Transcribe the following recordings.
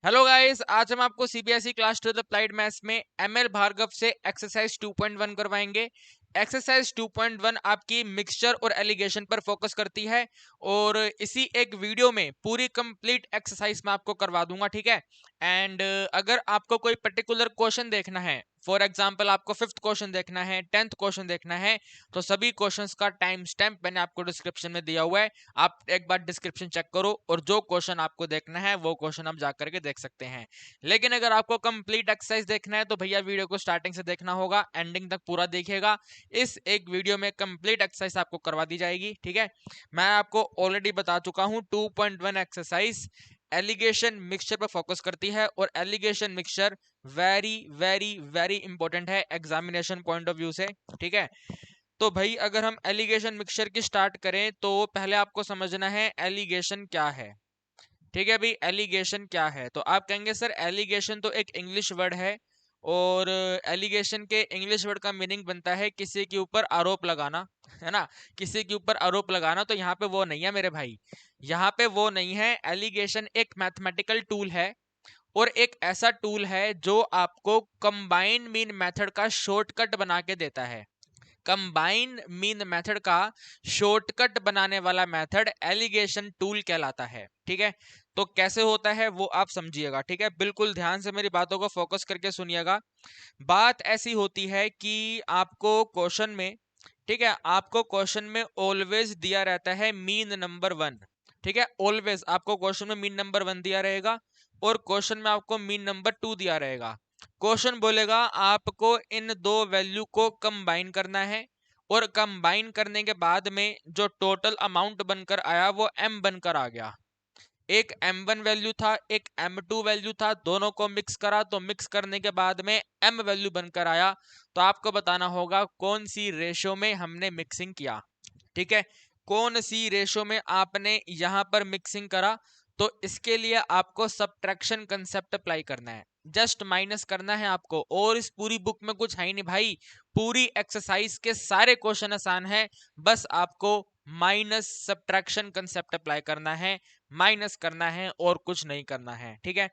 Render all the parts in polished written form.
Hello guys, आज हम आपको सीबीएसई क्लास 12 अप्लाइड मैथ्स में एमएल भार्गव से एक्सरसाइज 2.1 करवाएंगे। एक्सरसाइज 2.1 आपकी मिक्सचर और एलिगेशन पर फोकस करती है और इसी एक वीडियो में पूरी कंप्लीट एक्सरसाइज मैं आपको करवा दूंगा, ठीक है। एंड अगर आपको कोई पर्टिकुलर क्वेश्चन देखना है, फॉर एग्जांपल आपको 5th क्वेश्चन देखना है, 10th क्वेश्चन देखना है, तो सभी क्वेश्चंस का टाइम स्टैम्प मैंने आपको डिस्क्रिप्शन में दिया हुआ है। आप एक बार डिस्क्रिप्शन चेक करो और जो क्वेश्चन आपको देखना है वो क्वेश्चन आप जाकर के देख सकते हैं। लेकिन अगर आपको कंप्लीट एक्सरसाइज देखना है तो भैया वीडियो को स्टार्टिंग से देखना होगा, एंडिंग तक पूरा देखिएगा। इस एक वीडियो में कंप्लीट एक्सरसाइज आपको करवा दी जाएगी, ठीक है। मैं आपको ऑलरेडी बता चुका हूं 2.1 एक्सरसाइज एलिगेशन मिक्सचर पर फोकस करती है और alligation mixture very very very important है एग्जामिनेशन पॉइंट ऑफ व्यू से, ठीक है। तो भाई अगर हम एलिगेशन मिक्सचर की स्टार्ट करें तो पहले आपको समझना है एलिगेशन क्या है, ठीक है भाई। एलिगेशन क्या है तो आप कहेंगे सर एलिगेशन तो एक इंग्लिश वर्ड है और एलिगेशन के इंग्लिश वर्ड का मीनिंग बनता है किसी के ऊपर आरोप लगाना, है ना। किसी के ऊपर आरोप लगाना, तो यहाँ पे वो नहीं है मेरे भाई, यहाँ पे वो नहीं है। एलिगेशन एक मैथमेटिकल टूल है और एक ऐसा टूल है जो आपको कंबाइन मीन मेथड का शॉर्टकट बना के देता है। कंबाइन मीन मेथड का शॉर्टकट बनाने वाला मेथड एलिगेशन टूल कहलाता है, ठीक है। तो कैसे होता है वो आप समझिएगा, ठीक है। बिल्कुल ध्यान से मेरी बातों को फोकस करके सुनिएगा। बात ऐसी होती है कि आपको क्वेश्चन में, ठीक है, आपको क्वेश्चन में ऑलवेज दिया रहता है मीन नंबर 1, ठीक है। ऑलवेज आपको क्वेश्चन में मीन नंबर 1 दिया रहेगा और क्वेश्चन में आपको मीन नंबर 2 दिया रहेगा। क्वेश्चन बोलेगा आपको इन दो वैल्यू को कंबाइन करना है और कंबाइन करने के बाद में जो टोटल अमाउंट बनकर आया वो m बनकर आ गया। एक m1 वैल्यू था, एक m2 वैल्यू था, दोनों को मिक्स करा तो मिक्स करने के बाद में m वैल्यू बनकर आया। तो आपको बताना होगा कौन सी रेशो में हमने मिक्सिंग किया, ठीक है। कौन सी रेशो में आपने यहां पर मिक्सिंग करा। तो इसके लिए आपको सब्ट्रैक्शन कंसेप्ट अप्लाई करना है, जस्ट माइनस करना है आपको। और इस पूरी बुक में कुछ है ही नहीं भाई, पूरी एक्सरसाइज के सारे क्वेश्चन आसान है, बस आपको माइनस सब्ट्रैक्शन कंसेप्ट अप्लाई करना है, माइनस करना है और कुछ नहीं करना है, ठीक है।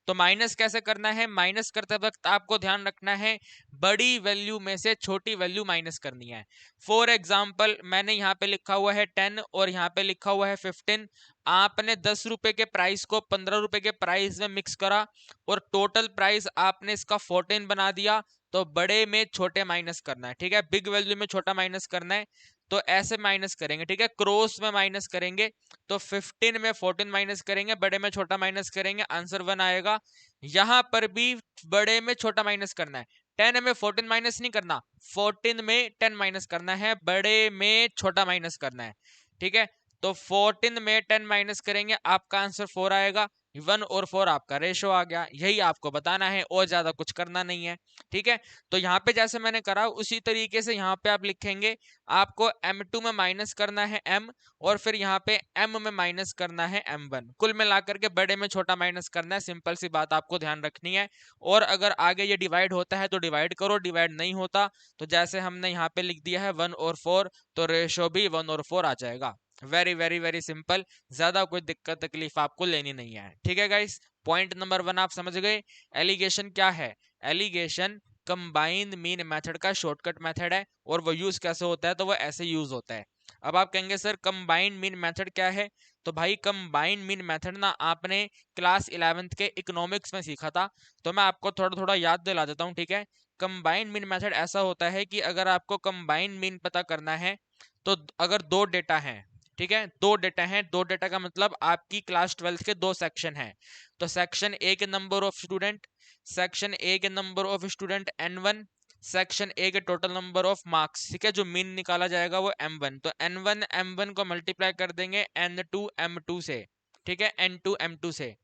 तो माइनस कैसे करना है, माइनस करते वक्त आपको ध्यान रखना है बड़ी वैल्यू में से छोटी वैल्यू माइनस करनी है। फॉर एग्जाम्पल मैंने यहाँ पे लिखा हुआ है 10 और यहाँ पे लिखा हुआ है 15। आपने 10 रुपए के प्राइस को 15 रुपए के प्राइस में मिक्स करा और टोटल प्राइस आपने इसका 14 बना दिया। तो बड़े में छोटे माइनस करना है, ठीक है। बिग वैल्यू में छोटा माइनस करना है, तो ऐसे माइनस करेंगे, ठीक है। क्रॉस में माइनस करेंगे तो 15 में 14 माइनस करेंगे, बड़े में छोटा माइनस करेंगे, आंसर 1 आएगा। यहां पर भी बड़े में छोटा माइनस करना है, 10 में 14 माइनस नहीं करना, 14 में 10 माइनस करना है, बड़े में छोटा माइनस करना है, ठीक है। तो 14 में 10 माइनस करेंगे, आपका आंसर 4 आएगा। 1 और 4 आपका रेशो आ गया, यही आपको बताना है और ज्यादा कुछ करना नहीं है, ठीक है। तो यहाँ पे जैसे मैंने करा उसी तरीके से यहाँ पे आप लिखेंगे, आपको m2 में माइनस करना है m और फिर यहाँ पे m में माइनस करना है m1, कुल मिलाकर के बड़े में छोटा माइनस करना है। सिंपल सी बात आपको ध्यान रखनी है। और अगर आगे ये डिवाइड होता है तो डिवाइड करो, डिवाइड नहीं होता तो जैसे हमने यहाँ पे लिख दिया है 1 और 4, तो रेशो भी 1 और 4 आ जाएगा। वेरी वेरी वेरी सिंपल, ज्यादा कोई दिक्कत तकलीफ आपको लेनी नहीं है, ठीक है गाइस। पॉइंट नंबर 1 आप समझ गए। एलिगेशन क्या है, एलिगेशन कंबाइंड मीन मेथड का शॉर्टकट मेथड है और वो यूज कैसे होता है, तो वो ऐसे यूज होता है। अब आप कहेंगे सर कंबाइंड मीन मेथड क्या है, तो भाई कंबाइंड मीन मेथड ना आपने क्लास 11th के इकोनॉमिक्स में सीखा था, तो मैं आपको थोड़ा थोड़ा याद दिला देता हूँ, ठीक है। कंबाइंड मीन मेथड ऐसा होता है कि अगर आपको कंबाइंड मीन पता करना है तो अगर दो डेटा हैं, ठीक है, दो डेटा हैं, दो डेटा का मतलब आपकी क्लास 12 के दो सेक्शन हैं। तो सेक्शन ए के number of student, section A के number of student n1, section A के टोटल नंबर ऑफ मार्क्स, ठीक है, जो मीन निकाला जाएगा वो m1। तो n1 m1 को मल्टीप्लाई कर देंगे n2 m2 से, ठीक है, n2 m2 से।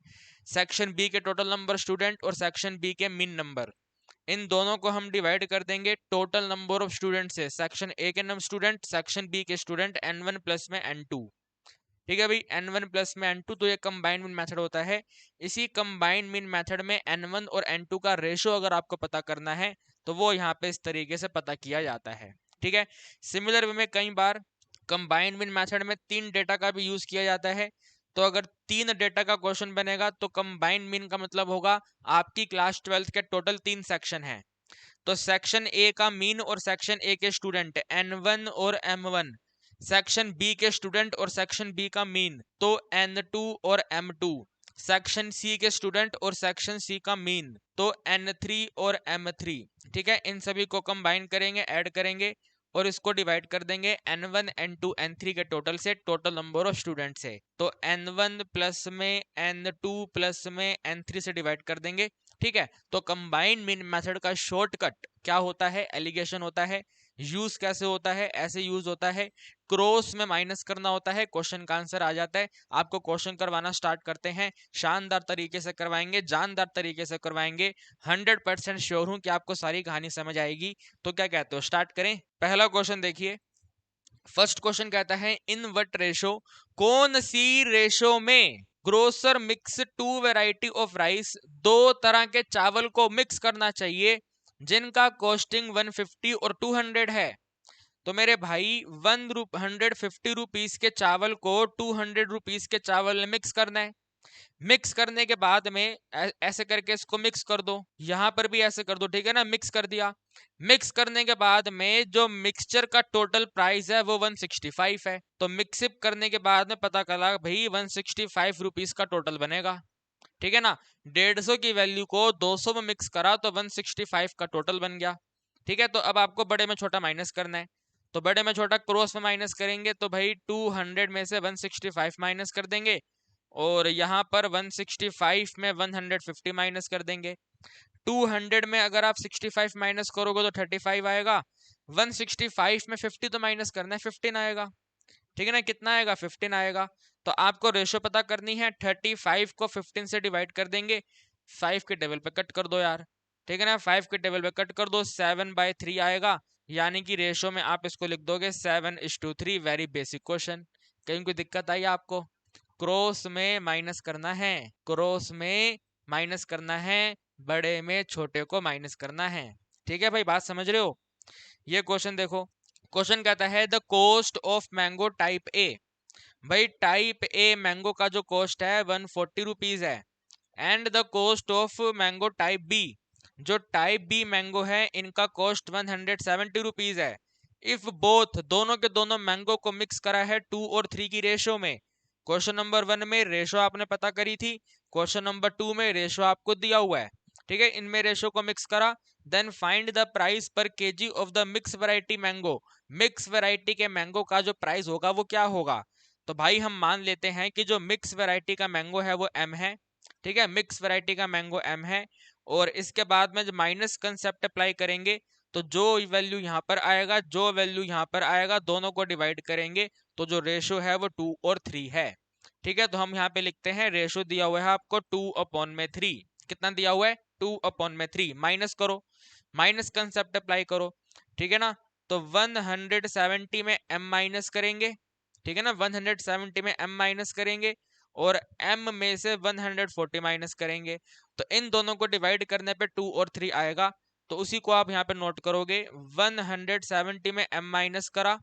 सेक्शन बी के टोटल नंबर स्टूडेंट और सेक्शन बी के मीन नंबर, इन दोनों को हम डिवाइड कर देंगे टोटल नंबर ऑफ स्टूडेंट से। सेक्शन ए के नंबर स्टूडेंट, सेक्शन बी के स्टूडेंट, n1 प्लस में n2, ठीक है भाई, n1 प्लस में n2। तो ये कंबाइंड मीन मेथड होता है। इसी कंबाइंड मीन मेथड में n1 और n2 का रेशो अगर आपको पता करना है तो वो यहाँ पे इस तरीके से पता किया जाता है, ठीक है। सिमिलर वे में कई बार कंबाइंड मीन मेथड में तीन डेटा का भी यूज किया जाता है। तो अगर 3 डेटा का क्वेश्चन बनेगा तो कंबाइंड मीन का मतलब होगा आपकी क्लास 12th के टोटल 3 सेक्शन हैं, तो सेक्शन ए का मीन और सेक्शन ए के स्टूडेंट N1 और M1, सेक्शन बी के स्टूडेंट और सेक्शन बी का मीन तो N2 और M2, सेक्शन सी के स्टूडेंट और सेक्शन सी का मीन तो N3 और M3। ठीक है, इन सभी को कंबाइन करेंगे, ऐड करेंगे और इसको डिवाइड कर देंगे N1 N2 N3 के टोटल से, टोटल नंबर ऑफ स्टूडेंट से। तो N1 प्लस में N2 प्लस में N3 से डिवाइड कर देंगे। ठीक है, तो कंबाइंड मीन मेथड का शॉर्टकट क्या होता है, एलिगेशन होता है। यूज कैसे होता है, ऐसे यूज होता है, क्रॉस में माइनस करना होता है, क्वेश्चन का आंसर आ जाता है। आपको क्वेश्चन करवाना स्टार्ट करते हैं, शानदार तरीके से करवाएंगे, जानदार तरीके से करवाएंगे, 100% श्योर हूं कि आपको सारी कहानी समझ आएगी। तो क्या कहते हो, स्टार्ट करें। पहला क्वेश्चन देखिए, फर्स्ट क्वेश्चन कहता है इन व्हाट रेशो, कौन सी रेशो में grocer mix 2 variety of rice, 2 तरह के चावल को मिक्स करना चाहिए जिनका कॉस्टिंग 150 और 200 है। तो मेरे भाई 150 रुपीस के चावल को 200 रुपीस के चावल में मिक्स करना है। मिक्स करने के बाद में ऐसे करके इसको मिक्स कर दो, यहां पर भी ऐसे कर दो, ठीक है ना, मिक्स कर दिया। मिक्स करने के बाद में जो मिक्सचर का टोटल प्राइस है वो 165 है। तो मिक्सअप करने के बाद में पता चला भाई 165 रुपीस का टोटल बनेगा। ठीक है ना, 150 की वैल्यू को 200 में मिक्स करा तो 165 का टोटल बन गया। ठीक है, तो अब आपको बड़े में छोटा माइनस करना है। तो बड़े में छोटा क्रॉस में माइनस करेंगे तो भाई 200 में से 165 माइनस कर देंगे और यहाँ पर 165 में 150 माइनस कर देंगे। 200 में अगर आप 65 माइनस करोगे तो 35 आएगा, 165 में 50 तो माइनस करना है, 15 आएगा। ठीक है ना, कितना आएगा, 15 आएगा। तो आपको रेशो पता करनी है, 35 को 15 से डिवाइड कर देंगे, 5 के टेबल पे कट कर दो यार। ठीक है ना, 5 के टेबल पे कट कर दो, 7/3 आएगा, यानी कि रेशो में आप इसको लिख दोगे 7:3। Very basic question. कहीं कोई दिक्कत आई आपको? क्रॉस में माइनस करना है, क्रॉस में माइनस करना है, बड़े में छोटे को माइनस करना है। ठीक है भाई, बात समझ रहे हो? ये क्वेश्चन देखो, क्वेश्चन कहता है the cost of mango type A. भाई टाइप ए मैंगो का जो कॉस्ट है 140 रुपीज है, and the cost of mango type B, जो टाइप बी मैंगो है इनका कॉस्ट 170 रुपीज है। इफ बोथ, दोनों के दोनों मैंगो को मिक्स करा है 2 और 3 की रेशो में। क्वेश्चन नंबर 1 में रेशो आपने पता करी थी, क्वेश्चन नंबर 2 में रेशो आपको दिया हुआ है। ठीक है, इनमें रेशो को मिक्स करा, देन फाइंड द प्राइस पर KG of the mix variety mango. Mix variety के मैंगो का जो प्राइस होगा वो क्या होगा? तो भाई हम मान लेते हैं कि जो मिक्स वैरायटी का मैंगो है वो M है। ठीक है, मिक्स वैरायटी का मैंगो M है, और इसके बाद में जो माइनस कंसेप्ट अप्लाई करेंगे तो जो वैल्यू यहाँ पर आएगा, जो वैल्यू यहाँ पर आएगा, दोनों को डिवाइड करेंगे तो जो रेशो है वो 2 और 3 है। ठीक है, तो हम यहाँ पे लिखते हैं रेशो दिया हुआ है आपको 2/3। कितना दिया हुआ है? 2/3। माइनस करो, माइनस कंसेप्ट अप्लाई करो। ठीक है ना, तो 170 में M माइनस करेंगे। ठीक है ना, 170 में M माइनस करेंगे और M में से 140 माइनस करेंगे, तो इन दोनों को डिवाइड करने पे 2 और 3 आएगा। तो उसी को आप यहाँ पे नोट करोगे, 170 में M माइनस करा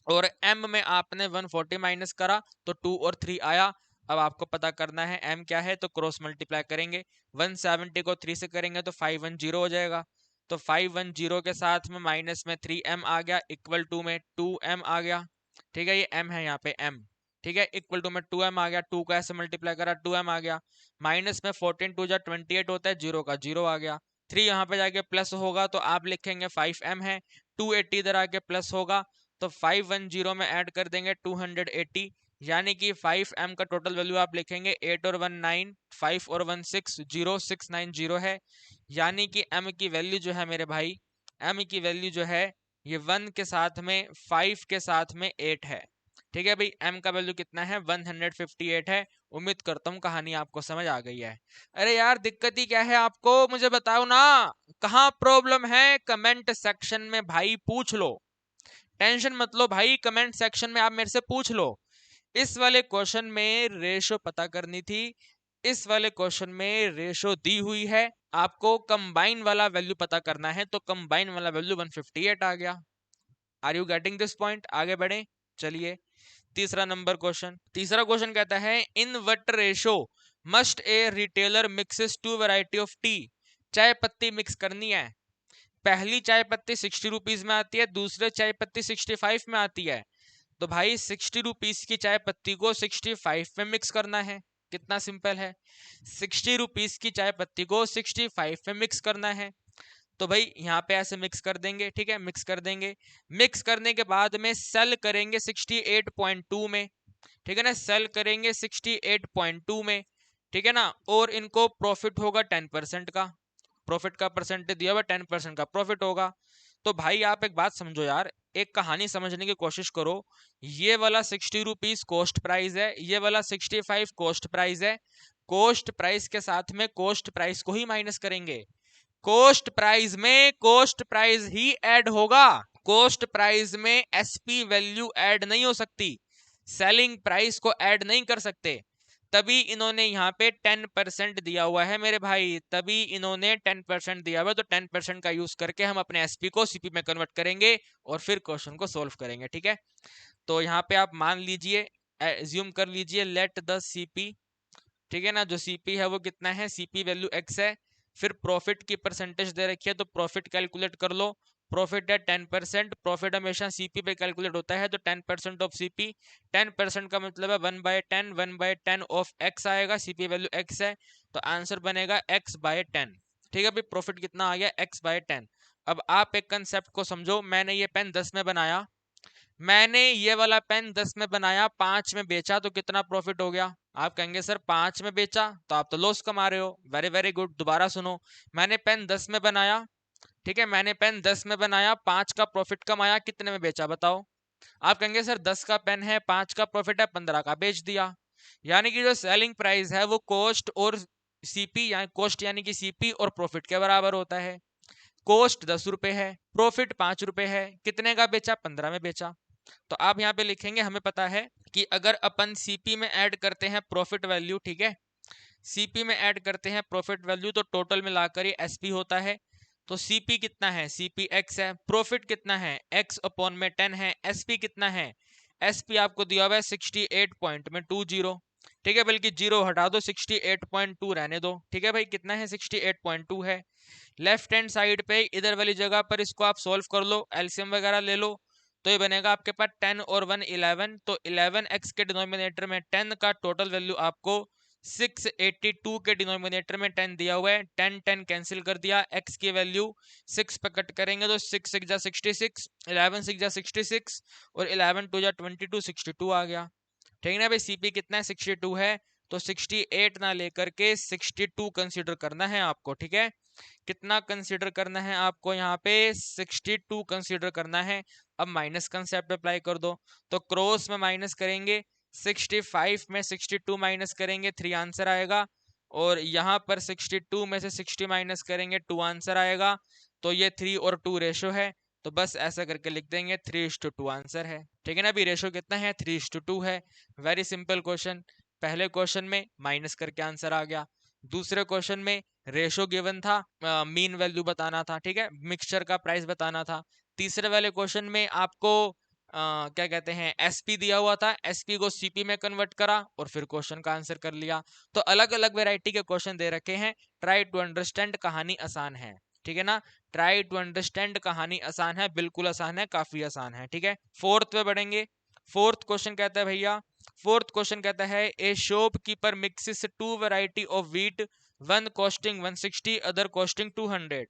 और M में आपने 140 माइनस करा तो 2 और 3 आया। अब आपको पता करना है M क्या है, तो क्रॉस मल्टीप्लाई करेंगे, 170 को 3 से करेंगे तो 510 हो जाएगा। तो 510 के साथ में माइनस में 3M आ गया, इक्वल टू में 2M आ गया। ठीक है, ये M है यहाँ पे M। ठीक है, इक्वल टू में 2M आ गया, 2 को ऐसे मल्टीप्लाई करा 2M आ गया, माइनस में 14 2 जा 28 होता है, 0 का 0 आ गया। 3 यहाँ पे जाके प्लस होगा तो आप लिखेंगे 5M है, 280 इधर आके प्लस होगा तो 510 में ऐड कर देंगे 280, यानी कि 5M का टोटल वैल्यू आप लिखेंगे 8 और 1 9, 5 और 1 6, 0 690 है। यानी कि M की वैल्यू जो है मेरे भाई, M की वैल्यू जो है ये 1 के साथ में 5 के साथ में 8 है। ठीक है भाई, M का वैल्यू कितना है? 158 है। उम्मीद करता हूँ कहानी आपको समझ आ गई है। अरे यार दिक्कत ही क्या है आपको, मुझे बताओ ना, कहाँ प्रॉब्लम है? कमेंट सेक्शन में भाई पूछ लो, टेंशन मत लो भाई, कमेंट सेक्शन में आप मेरे से पूछ लो। इस वाले क्वेश्चन में रेशो पता करनी थी, इस वाले क्वेश्चन में रेशो दी हुई है, आपको कंबाइन वाला वैल्यू पता करना है, तो कंबाइन वाला वैल्यू 158 आ गया। Are you getting this point? आगे बढ़े, चलिए तीसरा नंबर क्वेश्चन, तीसरा क्वेश्चन कहता है in what ratio must a retailer mixes two variety of tea. चाय पत्ती मिक्स करनी है, पहली चाय पत्ती 60 रुपीज में आती है, दूसरे चाय पत्ती 65 में आती है, तो भाई 60 रुपीज की चाय पत्ती को 65 में मिक्स करना है। कितना सिंपल है, 60 रुपीज की चाय पत्ती को 65 में मिक्स करना है। तो भाई यहाँ पे ऐसे मिक्स कर देंगे, ठीक है, मिक्स कर देंगे। मिक्स करने के बाद में सेल करेंगे 68.2 में, ठीक है ना, सेल करेंगे 68.2 में, ठीक है ना, और इनको प्रॉफिट होगा 10% का, प्रॉफिट का परसेंटेज दिया हुआ 10% का प्रॉफिट होगा। तो भाई आप एक बात समझो यार, एक कहानी समझने की कोशिश करो। ये वाला 60 रुपीज कॉस्ट प्राइस है, ये वाला 65 कॉस्ट प्राइस है। कॉस्ट प्राइस के साथ में कॉस्ट प्राइस को ही माइनस करेंगे, कॉस्ट प्राइस में कॉस्ट प्राइस ही ऐड होगा। कॉस्ट प्राइस में एसपी वैल्यू ऐड नहीं हो सकती, सेलिंग प्राइस को ऐड नहीं कर सकते, तभी इन्होंने यहाँ पे 10% दिया हुआ है मेरे भाई, तभी इन्होंने 10% दिया हुआ है। तो 10% का यूज करके हम अपने एसपी को सीपी में कन्वर्ट करेंगे और फिर क्वेश्चन को सोल्व करेंगे, ठीक है। तो यहाँ पे आप मान लीजिए, एज्यूम कर लीजिए, लेट द सीपी, ठीक है ना, जो सीपी है वो कितना है, सीपी वैल्यू एक्स है, फिर प्रॉफिट की परसेंटेज दे रखी है तो प्रॉफिट कैलकुलेट कर लो। प्रॉफिट है 10%, प्रॉफिट हमेशा सीपी पे कैलकुलेट होता है, तो 10% ऑफ सीपी, 10% का मतलब है 1/10, 1/10 ऑफ एक्स आएगा, सीपी वैल्यू एक्स है, तो आंसर बनेगा x/10। ठीक है भाई, प्रॉफिट कितना आ गया, x/10। अब आप एक कंसेप्ट को समझो, मैंने ये पेन 10 में बनाया, मैंने ये वाला पेन 10 में बनाया, 5 में बेचा, तो कितना प्रॉफिट हो गया। आप कहेंगे सर 5 में बेचा तो आप तो लॉस कमा रहे हो, वेरी वेरी गुड, दोबारा सुनो। मैंने पेन 10 में बनाया, ठीक है, मैंने पेन 10 में बनाया, 5 का प्रॉफिट कमाया, कितने में बेचा बताओ। आप कहेंगे सर 10 का पेन है, 5 का प्रॉफिट है, 15 का बेच दिया। यानी कि जो सेलिंग प्राइस है वो कॉस्ट और सीपी, यानी कॉस्ट यानी कि सीपी और प्रॉफिट के बराबर होता है। कॉस्ट 10 रुपए है, प्रॉफिट 5 रुपए है, कितने का बेचा, 15 में बेचा। तो आप यहाँ पे लिखेंगे, हमें पता है कि अगर अपन सीपी में ऐड करते हैं प्रॉफिट वैल्यू, ठीक है, सीपी में ऐड करते हैं प्रॉफिट वैल्यू, तो टोटल मिलाकर ये एसपी होता है। तो सीपी कितना है, सीपी एक्स है, प्रॉफिट कितना है, एक्स अपॉन में 10 है, एसपी कितना है, एसपी आपको दिया हुआ है 68.20, ठीक है, बल्कि जीरो हटा दो, 68.2 रहने दो, ठीक है भाई, कितना है, 68.2 है। लेफ्ट हैंड साइड पे इधर वाली जगह पर इसको आप सोल्व कर लो, एलसीएम वगैरह ले लो, तो ये बनेगा आपके पास 10 और 1 11, तो 11x के डिनोमिनेटर में 10 का टोटल वैल्यू आपको 682 के डिनोमिनेटर में 10 दिया हुआ है, 10 10 कैंसिल कर दिया, x की वैल्यू 6 पे कट करेंगे तो 6 6 जा 66, 11 6 जा 66 और 11 2 जा 22, 62 आ गया। ठीक है ना भाई, सीपी कितना है, 62 है, तो 68 ना लेकर के 62 कंसीडर करना है आपको, ठीक है। कितना कंसीडर करना है आपको, यहाँ पे 62 कंसीडर करना है। अब माइनस कंसेप्ट अप्लाई कर दो, तो क्रॉस में माइनस करेंगे, 65 में 62 माइनस करेंगे, 3 आंसर आएगा, और यहाँ पर 62 में से 60 माइनस करेंगे, 2 आंसर आएगा। तो ये 3 और 2 रेशो है, तो बस ऐसा करके लिख देंगे, 3:2 आंसर है। ठीक है ना, अभी रेशो कितना है, 3:2 है। Very simple question. पहले क्वेश्चन में माइनस करके आंसर आ गया, दूसरे क्वेश्चन में रेशो गिवन था, मीन वैल्यू बताना था, ठीक है, मिक्सचर का प्राइस बताना था। तीसरे वाले क्वेश्चन में आपको क्या कहते हैं, एसपी दिया हुआ था, एसपी को सीपी में कन्वर्ट करा और फिर क्वेश्चन का आंसर कर लिया। तो अलग अलग वैरायटी के क्वेश्चन दे रखे हैं, ट्राई टू अंडरस्टैंड, कहानी आसान है, ठीक है ना, ट्राई टू अंडरस्टैंड, कहानी आसान है, बिल्कुल आसान है, काफी आसान है, ठीक है। फोर्थ पे बढ़ेंगे। फोर्थ क्वेश्चन कहता है भैया, फोर्थ क्वेश्चन कहता है ए shop keeper mixes 2 variety of wheat, one costing 160, other costing 200।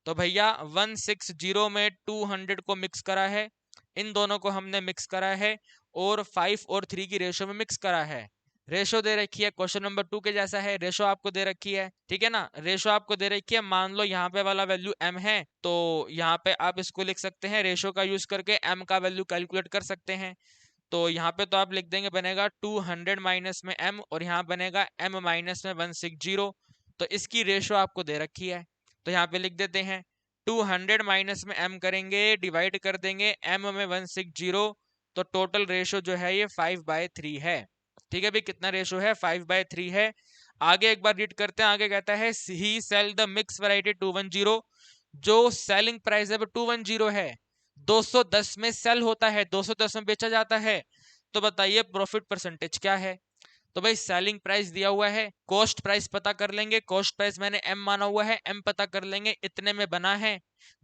तो भैया 160 में 200 को मिक्स करा है, इन दोनों को हमने मिक्स करा है, और 5 और 3 की रेशो में मिक्स करा है। रेशो दे रखी है, क्वेश्चन नंबर 2 के जैसा है, रेशो आपको दे रखी है, ठीक है ना, रेशो आपको दे रखी है। मान लो यहाँ पे वाला वैल्यू m है, तो यहाँ पे आप इसको लिख सकते हैं, रेशो का यूज करके m का वैल्यू कैलकुलेट कर सकते हैं। तो यहाँ पे तो आप लिख देंगे, बनेगा 200 माइनस में m, और यहाँ बनेगा m माइनस में 160। तो इसकी रेशो आपको दे रखी है, तो यहाँ पे लिख देते हैं 200 माइनस में m करेंगे, डिवाइड कर देंगे m में 160, तो टोटल रेशो जो है ये 5/3 है। ठीक है भाई, कितना रेशो है, 5/3 है। आगे एक बार रीड करते हैं, आगे कहता है ही सेल द मिक्स वैरायटी 210, जो सेलिंग प्राइस है वो 210 है, 210 में सेल होता है, 210 में बेचा जाता है, तो बताइए प्रॉफिट परसेंटेज क्या है। तो भाई सेलिंग प्राइस दिया हुआ है, कॉस्ट प्राइस पता कर लेंगे, कॉस्ट प्राइस मैंने एम माना हुआ है, एम पता कर लेंगे, इतने में बना है,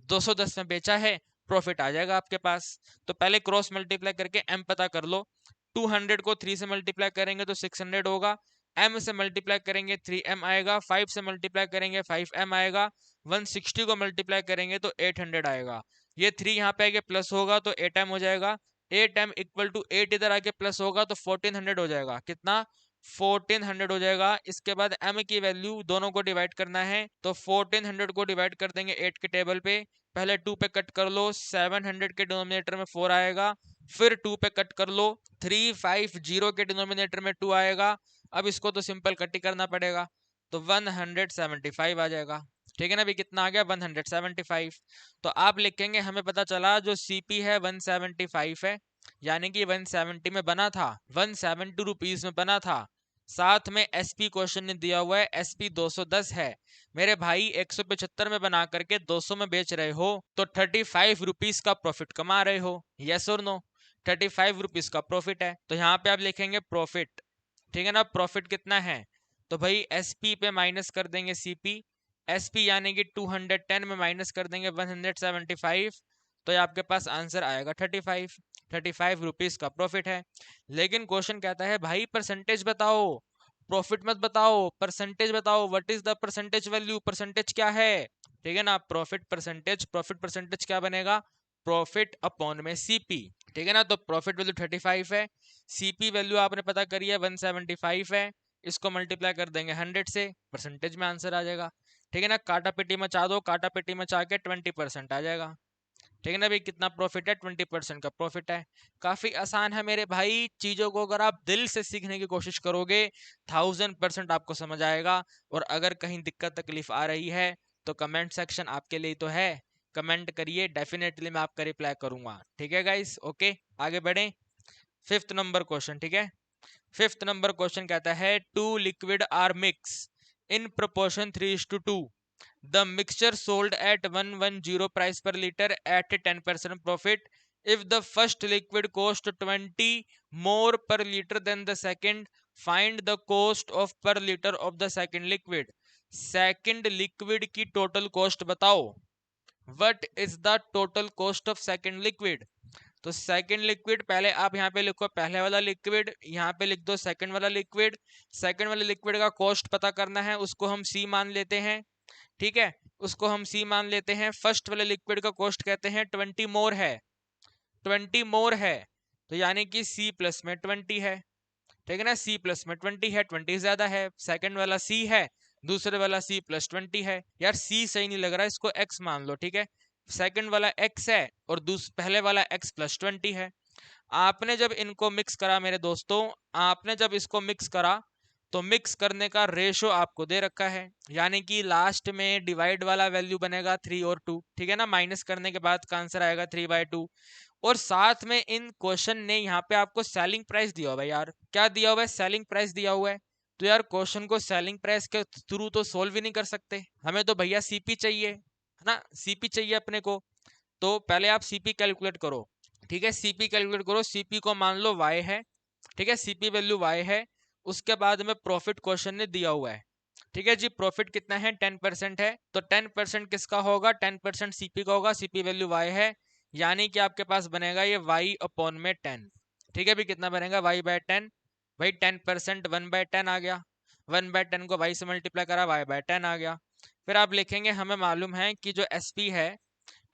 210 में बेचा है, प्रॉफिट आ जाएगा आपके पास। तो पहले क्रॉस मल्टीप्लाई करके एम पता कर लो। 200 को 3 से मल्टीप्लाई करेंगे तो 600 होगा, एम से मल्टीप्लाई करेंगे 3m आएगा, 5 से मल्टीप्लाई करेंगे 5m आएगा, 160 को मल्टीप्लाई करेंगे तो 800 आएगा। ये 3 यहाँ पे आगे प्लस होगा तो 8m हो जाएगा, 8m इक्वल टू 8 इधर आके प्लस होगा तो 1400 हो जाएगा। कितना? 1400 हो जाएगा। इसके बाद m की वैल्यू दोनों को डिवाइड करना है, तो 1400 को डिवाइड कर देंगे 8 के टेबल पे, पहले 2 पे कट कर लो, 700 के डिनोमिनेटर में 4 आएगा, फिर 2 पे कट कर लो, 350 के डिनोमिनेटर में 2 आएगा। अब इसको तो सिंपल कट ही करना पड़ेगा, तो 175 आ जाएगा। ठीक है ना, अभी कितना आ गया? 175। तो आप लिखेंगे हमें पता चला जो सीपी है 175 है, यानी कि 170 में बना था, 170 रुपीज में बना था। साथ में एसपी क्वेश्चन ने दिया हुआ है, एसपी 210 है। मेरे भाई 175 में बना करके 200 में बेच रहे हो, तो 35 रुपीज का प्रॉफिट कमा रहे हो। यस और नो? 35 रुपीज का प्रॉफिट है, तो यहाँ पे आप लिखेंगे प्रॉफिट। ठीक है ना, प्रॉफिट कितना है? तो भाई एसपी पे माइनस कर देंगे सीपी, एसपी यानी कि 210 में माइनस कर देंगे 175, तो ये आपके पास आंसर आएगा 35 रुपीज का प्रॉफिट है। लेकिन क्वेश्चन कहता है भाई परसेंटेज बताओ, प्रॉफिट मत बताओ, परसेंटेज बताओ, what is the percentage value, percentage क्या है। ठीक है ना, प्रॉफिट परसेंटेज क्या बनेगा? प्रॉफिट अपॉन में सीपी। ठीक है ना, तो प्रॉफिट वैल्यू 35 है, सीपी वैल्यू आपने पता करी है 175 है, इसको मल्टीप्लाई कर देंगे 100 से, परसेंटेज में आंसर आ जाएगा। ठीक है ना, काटा पेटी मचा दो, काटा पेटी मचा के 20% आ जाएगा। ठीक है ना भाई, कितना प्रॉफिट है? 20% का प्रॉफिट है। काफी आसान है मेरे भाई, चीजों को अगर आप दिल से सीखने की कोशिश करोगे 1000% आपको समझ आएगा। और अगर कहीं दिक्कत तकलीफ आ रही है तो कमेंट सेक्शन आपके लिए तो है, कमेंट करिए, डेफिनेटली मैं आपका रिप्लाई करूंगा। ठीक है गाइस, ओके आगे बढ़े। 5th नंबर क्वेश्चन, ठीक है, 5th नंबर क्वेश्चन कहता है two liquid are mix in proportion 3:2, the mixture sold at 110 price per liter at 10% profit. If the first liquid cost 20 more per liter than the second, find the cost of per liter of the second liquid. Second liquid की total cost बताओ। What is the total cost of second liquid? तो second liquid पहले आप यहाँ पे लिखो, पहले वाला लिक्विड, यहाँ पे लिख दो सेकंड वाला लिक्विड। सेकंड वाले लिक्विड का कॉस्ट पता करना है, उसको हम सी मान लेते हैं। ठीक है, उसको हम सी मान लेते हैं। फर्स्ट वाले लिक्विड का कॉस्ट कहते हैं 20 मोर है, 20 मोर है, तो यानी कि सी प्लस में 20 है। ठीक है ना, सी प्लस में 20 है, 20 ज्यादा है, सेकंड वाला सी है, दूसरे वाला सी प्लस 20 है। यार सी सही नहीं लग रहा, इसको एक्स मान लो। ठीक है, सेकंड वाला एक्स है और पहले वाला एक्स प्लस 20 है। आपने जब इनको मिक्स करा मेरे दोस्तों, आपने जब इसको मिक्स करा तो मिक्स करने का रेशो आपको दे रखा है, यानी कि लास्ट में डिवाइड वाला वैल्यू बनेगा 3 और 2। ठीक है ना, माइनस करने के बाद का आंसर आएगा 3/2। और साथ में इन क्वेश्चन ने यहाँ पे आपको सेलिंग प्राइस दिया हुआ है। यार क्या दिया हुआ है? सेलिंग प्राइस दिया हुआ है। तो यार क्वेश्चन को सेलिंग प्राइस के थ्रू तो सोल्व ही नहीं कर सकते, हमें तो भैया सीपी चाहिए, है ना, सीपी चाहिए अपने को। तो पहले आप सीपी कैलकुलेट करो। ठीक है, सीपी कैलकुलेट करो, सीपी को मान लो y है। ठीक है, सीपी वैल्यू y है। उसके बाद में प्रॉफिट क्वेश्चन ने दिया हुआ है। ठीक है जी, प्रॉफिट कितना है? 10% है, तो 10% किसका होगा? 10% सीपी का होगा, सीपी वैल्यू y है, यानी कि आपके पास बनेगा ये y अपॉन में 10। ठीक है भी, कितना बनेगा? y/10। भाई 10% 1/10 आ गया, 1/10 को y से मल्टीप्लाई करा, y/10 आ गया। फिर आप लिखेंगे हमें मालूम है कि जो एसपी है,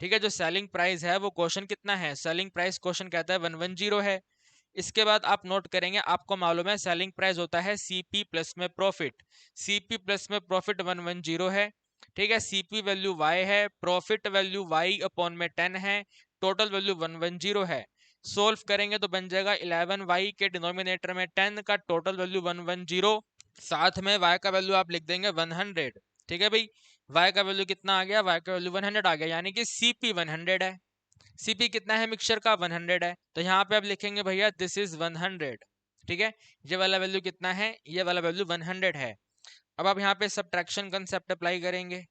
ठीक है, जो सेलिंग प्राइस है वो क्वेश्चन कितना है? सेलिंग प्राइस क्वेश्चन कहता है 110 है। इसके बाद आप नोट करेंगे, आपको मालूम है सेलिंग प्राइस होता है सीपी प्लस में प्रॉफिट, सीपी प्लस में प्रॉफिट 110 है। ठीक है, सीपी वैल्यू y है, प्रॉफिट वैल्यू y अपॉन में 10 है, टोटल वैल्यू 110 है। सोल्व करेंगे तो बन जाएगा 11y के डिनोमिनेटर में 10 का टोटल वैल्यू 110, साथ में y का वैल्यू आप लिख देंगे 100। ठीक है भाई, y का वैल्यू कितना आ गया? y का वैल्यू 100 आ गया, यानी कि सीपी 100 है। सीपी कितना है मिक्सचर का? 100 है, तो यहाँ पे आप लिखेंगे भैया दिस इज 100। ठीक है, ये वाला वैल्यू कितना है? ये वाला वैल्यू 100 है। अब आप यहाँ पे सब्ट्रैक्शन कंसेप्ट अप्लाई करेंगे।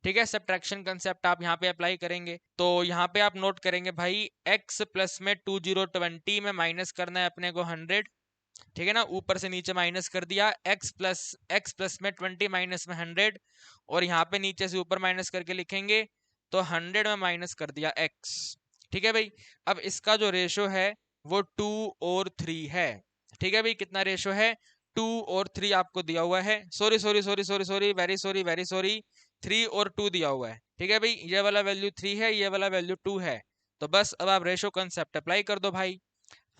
ठीक है, सब्ट्रैक्शन कंसेप्ट आप यहाँ पे अप्लाई करेंगे तो यहाँ पे आप नोट करेंगे भाई x प्लस में 2020 में माइनस करना है अपने को 100, ठीक है ना, ऊपर से नीचे माइनस कर दिया, x प्लस में 20 माइनस में 100, और यहाँ पे नीचे से ऊपर माइनस करके लिखेंगे तो 100 में माइनस कर दिया x। ठीक है भाई, अब इसका जो रेशो है वो 2 और 3 है। ठीक है भाई, कितना रेशो है, 2 और 3 आपको दिया हुआ है, sorry sorry sorry sorry sorry very sorry very sorry, 3 और 2 दिया हुआ है। ठीक है भाई, ये वाला वैल्यू 3 है, ये वाला वैल्यू 2 है, तो बस अब आप रेशो कंसेप्ट अप्लाई कर दो भाई।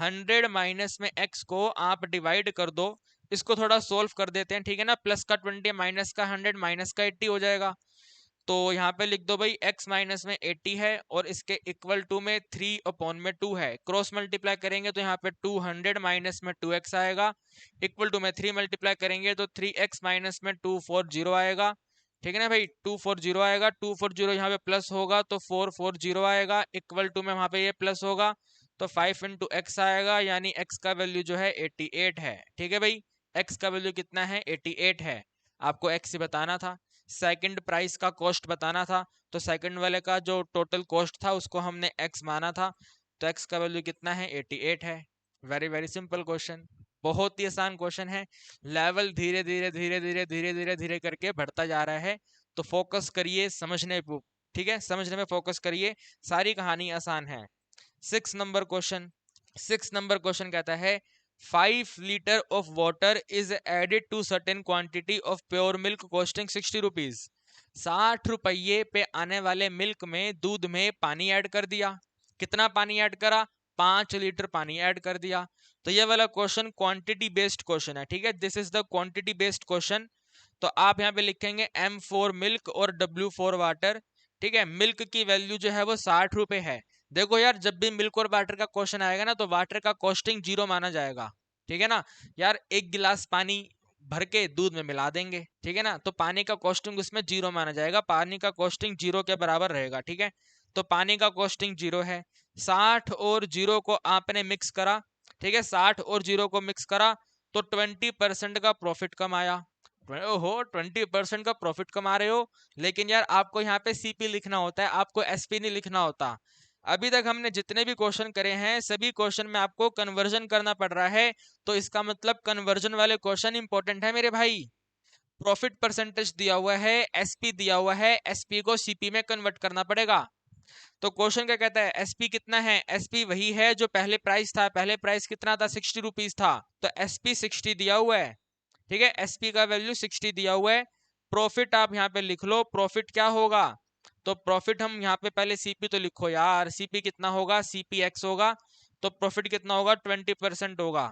100 माइनस में x को आप डिवाइड कर दो, इसको थोड़ा सोल्व कर देते हैं, ठीक है ना, प्लस का 20 माइनस का 100 माइनस का 80 हो जाएगा। तो यहाँ पे लिख दो भाई x माइनस में 80 है और इसके इक्वल टू में 3 अपॉन में 2 है, क्रॉस मल्टीप्लाई करेंगे तो यहाँ पे 200 माइनस में 2x आएगा, इक्वल टू में 3 मल्टीप्लाई करेंगे तो 3x माइनस में 240 आएगा। ठीक है ना भाई, 240 आएगा, 240 यहाँ पे प्लस होगा तो 440 आएगा, इक्वल टू में वहाँ पे ये प्लस होगा तो 5 इंटू एक्स आएगा, यानी x का वैल्यू जो है 88 है। ठीक है भाई, x का वैल्यू कितना है, 88 है, आपको x से बताना था। सेकंड प्राइस का कॉस्ट बताना था, तो सेकंड वाले का जो टोटल कॉस्ट था उसको हमने x माना था, तो x का वैल्यू कितना है, 88 है। वेरी वेरी सिंपल क्वेश्चन, बहुत ही आसान क्वेश्चन है, लेवल धीरे धीरे धीरे धीरे धीरे धीरे धीरे करके बढ़ता जा रहा है, तो फोकस करिए समझने पे, ठीक है, समझने में फोकस करिए, सारी कहानी आसान है। 6 नंबर क्वेश्चन कहता है 5 litre of water is added to certain quantity of pure milk costing 60 rupees. 60 रुपये पे आने वाले मिल्क में दूध में पानी ऐड कर दिया, कितना पानी ऐड करा, 5 लीटर पानी ऐड कर दिया। तो ये वाला क्वेश्चन क्वांटिटी बेस्ड क्वेश्चन है, ठीक है, this is the quantity based question. तो आप यहाँ पे लिखेंगे M फॉर मिल्क और W फॉर वाटर। ठीक है, मिल्क की वैल्यू जो है वो 60 रुपए है। देखो यार, जब भी मिल्क और वाटर का क्वेश्चन आएगा ना तो वाटर का कॉस्टिंग 0 माना जाएगा, ठीक है ना यार, एक गिलास पानी भर के दूध में मिला देंगे, ठीक है ना, तो पानी का कॉस्टिंग उसमें 0 माना जाएगा, पानी का कॉस्टिंग 0 के बराबर रहेगा। ठीक है, तो पानी का कॉस्टिंग 0 है, 60 और 0 को आपने मिक्स करा, ठीक है, 60 और 0 को मिक्स करा तो 20% का प्रॉफिट कमाया। ओहो, 20% का प्रॉफिट कमा रहे हो, लेकिन यार आपको यहाँ पे सीपी लिखना होता है, आपको एसपी नहीं लिखना होता। अभी तक हमने जितने भी क्वेश्चन करे हैं सभी क्वेश्चन में आपको कन्वर्जन करना पड़ रहा है, तो इसका मतलब कन्वर्जन वाले क्वेश्चन इंपॉर्टेंट है मेरे भाई। प्रॉफिट परसेंटेज दिया हुआ है, एसपी दिया हुआ है, एसपी को सीपी में कन्वर्ट करना पड़ेगा। तो क्वेश्चन क्या कहता है, एसपी कितना है, एसपी वही है जो पहले प्राइस था, पहले प्राइस कितना था, 60 रुपीज था, तो एसपी 60 दिया हुआ है। ठीक है, एसपी का वैल्यू 60 दिया हुआ है। प्रॉफिट आप यहाँ पे लिख लो, प्रॉफिट क्या होगा, तो प्रॉफिट हम यहाँ पे पहले सीपी तो लिखो यार, सीपी कितना होगा, सीपी एक्स होगा, तो प्रॉफिट कितना होगा, 20% होगा।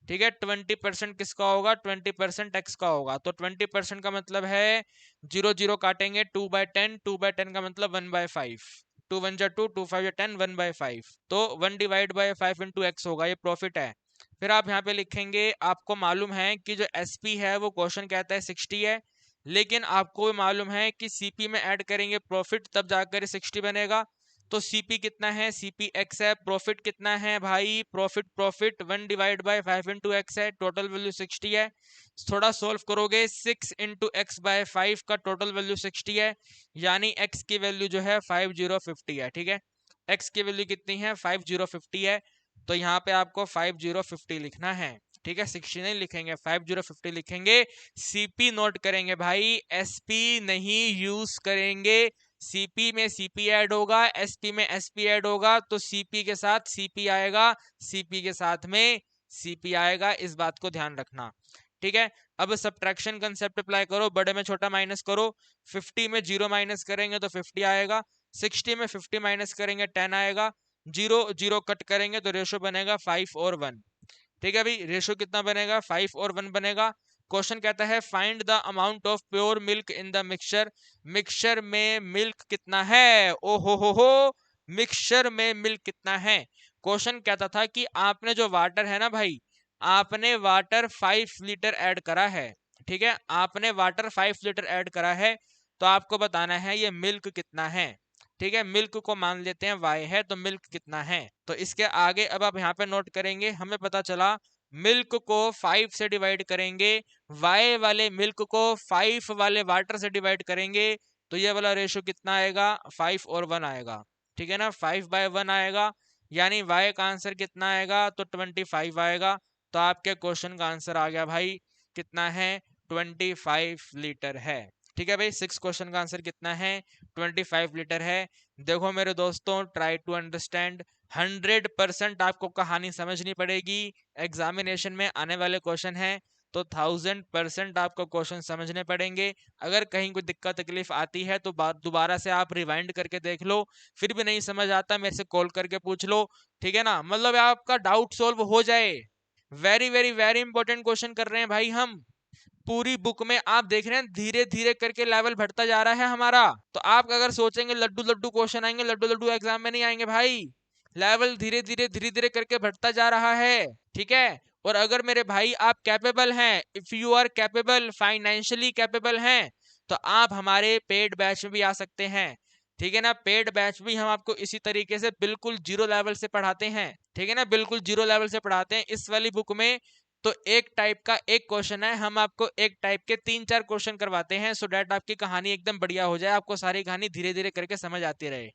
ठीक है, 20% किसका होगा, 20% एक्स का होगा, तो 20% का मतलब है 0 0 काटेंगे, 2/10, 2/10 का मतलब 1/5, 2 1 जा 2, 2 5 जा 10, 1/5, तो 1 डिवाइड बाई 5 इंटू एक्स होगा, ये प्रॉफिट है। फिर आप यहाँ पे लिखेंगे, आपको मालूम है कि जो एसपी है वो क्वेश्चन कहता है 60 है, लेकिन आपको मालूम है कि सीपी में ऐड करेंगे प्रॉफिट तब जाकर 60 बनेगा, तो सीपी कितना है, सीपी एक्स है, प्रॉफिट कितना है भाई, profit profit 1 divide by 5 into x है, टोटल वैल्यू 60 है। थोड़ा सोल्व करोगे 6 इंटू एक्स बाय 5 का टोटल वैल्यू 60 है, यानी एक्स की वैल्यू जो है 5050 है। ठीक है, एक्स की वैल्यू कितनी है, 5050 है, तो यहाँ पे आपको 5050 लिखना है। ठीक है, 60 नहीं लिखेंगे, 5050 लिखेंगे, सीपी नोट करेंगे भाई, एसपी नहीं यूज करेंगे। सीपी में सीपी ऐड होगा, एसपी में एसपी ऐड होगा, तो सीपी के साथ सीपी आएगा, सीपी के साथ में सीपी आएगा, इस बात को ध्यान रखना। ठीक है, अब सब्ट्रैक्शन कंसेप्ट अप्लाई करो, बड़े में छोटा माइनस करो, 50 में 0 माइनस करेंगे तो 50 आएगा, 60 में 50 माइनस करेंगे 10 आएगा, 0 0 कट करेंगे तो रेशो बनेगा 5 और 1। ठीक है भाई, रेशो कितना बनेगा, 5 और 1 बनेगा। क्वेश्चन कहता है find the amount of pure milk in the mixture, mixture में मिल्क कितना है, ओ हो, मिक्सचर में मिल्क कितना है। क्वेश्चन कहता था कि आपने जो वाटर है ना भाई, आपने वाटर 5 लीटर ऐड करा है, ठीक है, आपने वाटर 5 लीटर ऐड करा है, तो आपको बताना है ये मिल्क कितना है। ठीक है, मिल्क को मान लेते हैं y है, तो मिल्क कितना है, तो इसके आगे अब आप यहाँ पे नोट करेंगे, हमें पता चला मिल्क को 5 से डिवाइड करेंगे, y वाले मिल्क को 5 वाले वाटर से डिवाइड करेंगे, तो ये वाला रेशो कितना आएगा, 5 और 1 आएगा, ठीक है ना, 5/1 आएगा, यानी y का आंसर कितना आएगा, तो 25 आएगा। तो आपके क्वेश्चन का आंसर आ गया भाई, कितना है, 25 लीटर है। ठीक है भाई, 6 क्वेश्चन का आंसर कितना है, 25 लीटर है। देखो मेरे दोस्तों, ट्राई टू अंडरस्टैंड, 100% आपको कहानी समझनी पड़ेगी। एग्जामिनेशन में आने वाले क्वेश्चन है, तो 1000% आपको क्वेश्चन समझने पड़ेंगे। अगर कहीं कोई दिक्कत तकलीफ आती है तो बात दोबारा से आप रिवाइंड करके देख लो, फिर भी नहीं समझ आता मेरे से कॉल करके पूछ लो, ठीक है ना, मतलब आपका डाउट सोल्व हो जाए। Very very very important question कर रहे हैं भाई हम। पूरी बुक में आप देख रहे हैं धीरे धीरे करके लेवल बढ़ता जा रहा है हमारा। तो आप अगर सोचेंगे लड्डू लड्डू क्वेश्चन आएंगे, लड्डू लड्डू एग्जाम में नहीं आएंगे भाई। लेवल धीरे धीरे करके बढ़ता जा रहा है, ठीक है। और अगर मेरे भाई आप कैपेबल हैं, if you are capable, financially capable हैं, तो आप हमारे पेड बैच में भी आ सकते हैं, ठीक है ना। पेड बैच भी हम आपको इसी तरीके से बिल्कुल जीरो लेवल से पढ़ाते हैं, ठीक है ना, बिल्कुल जीरो लेवल से पढ़ाते हैं। इस वाली बुक में तो एक टाइप का एक क्वेश्चन है, हम आपको एक टाइप के 3-4 क्वेश्चन करवाते हैं, सो डैट आपकी कहानी एकदम बढ़िया हो जाए, आपको सारी कहानी धीरे धीरे करके समझ आती रहे,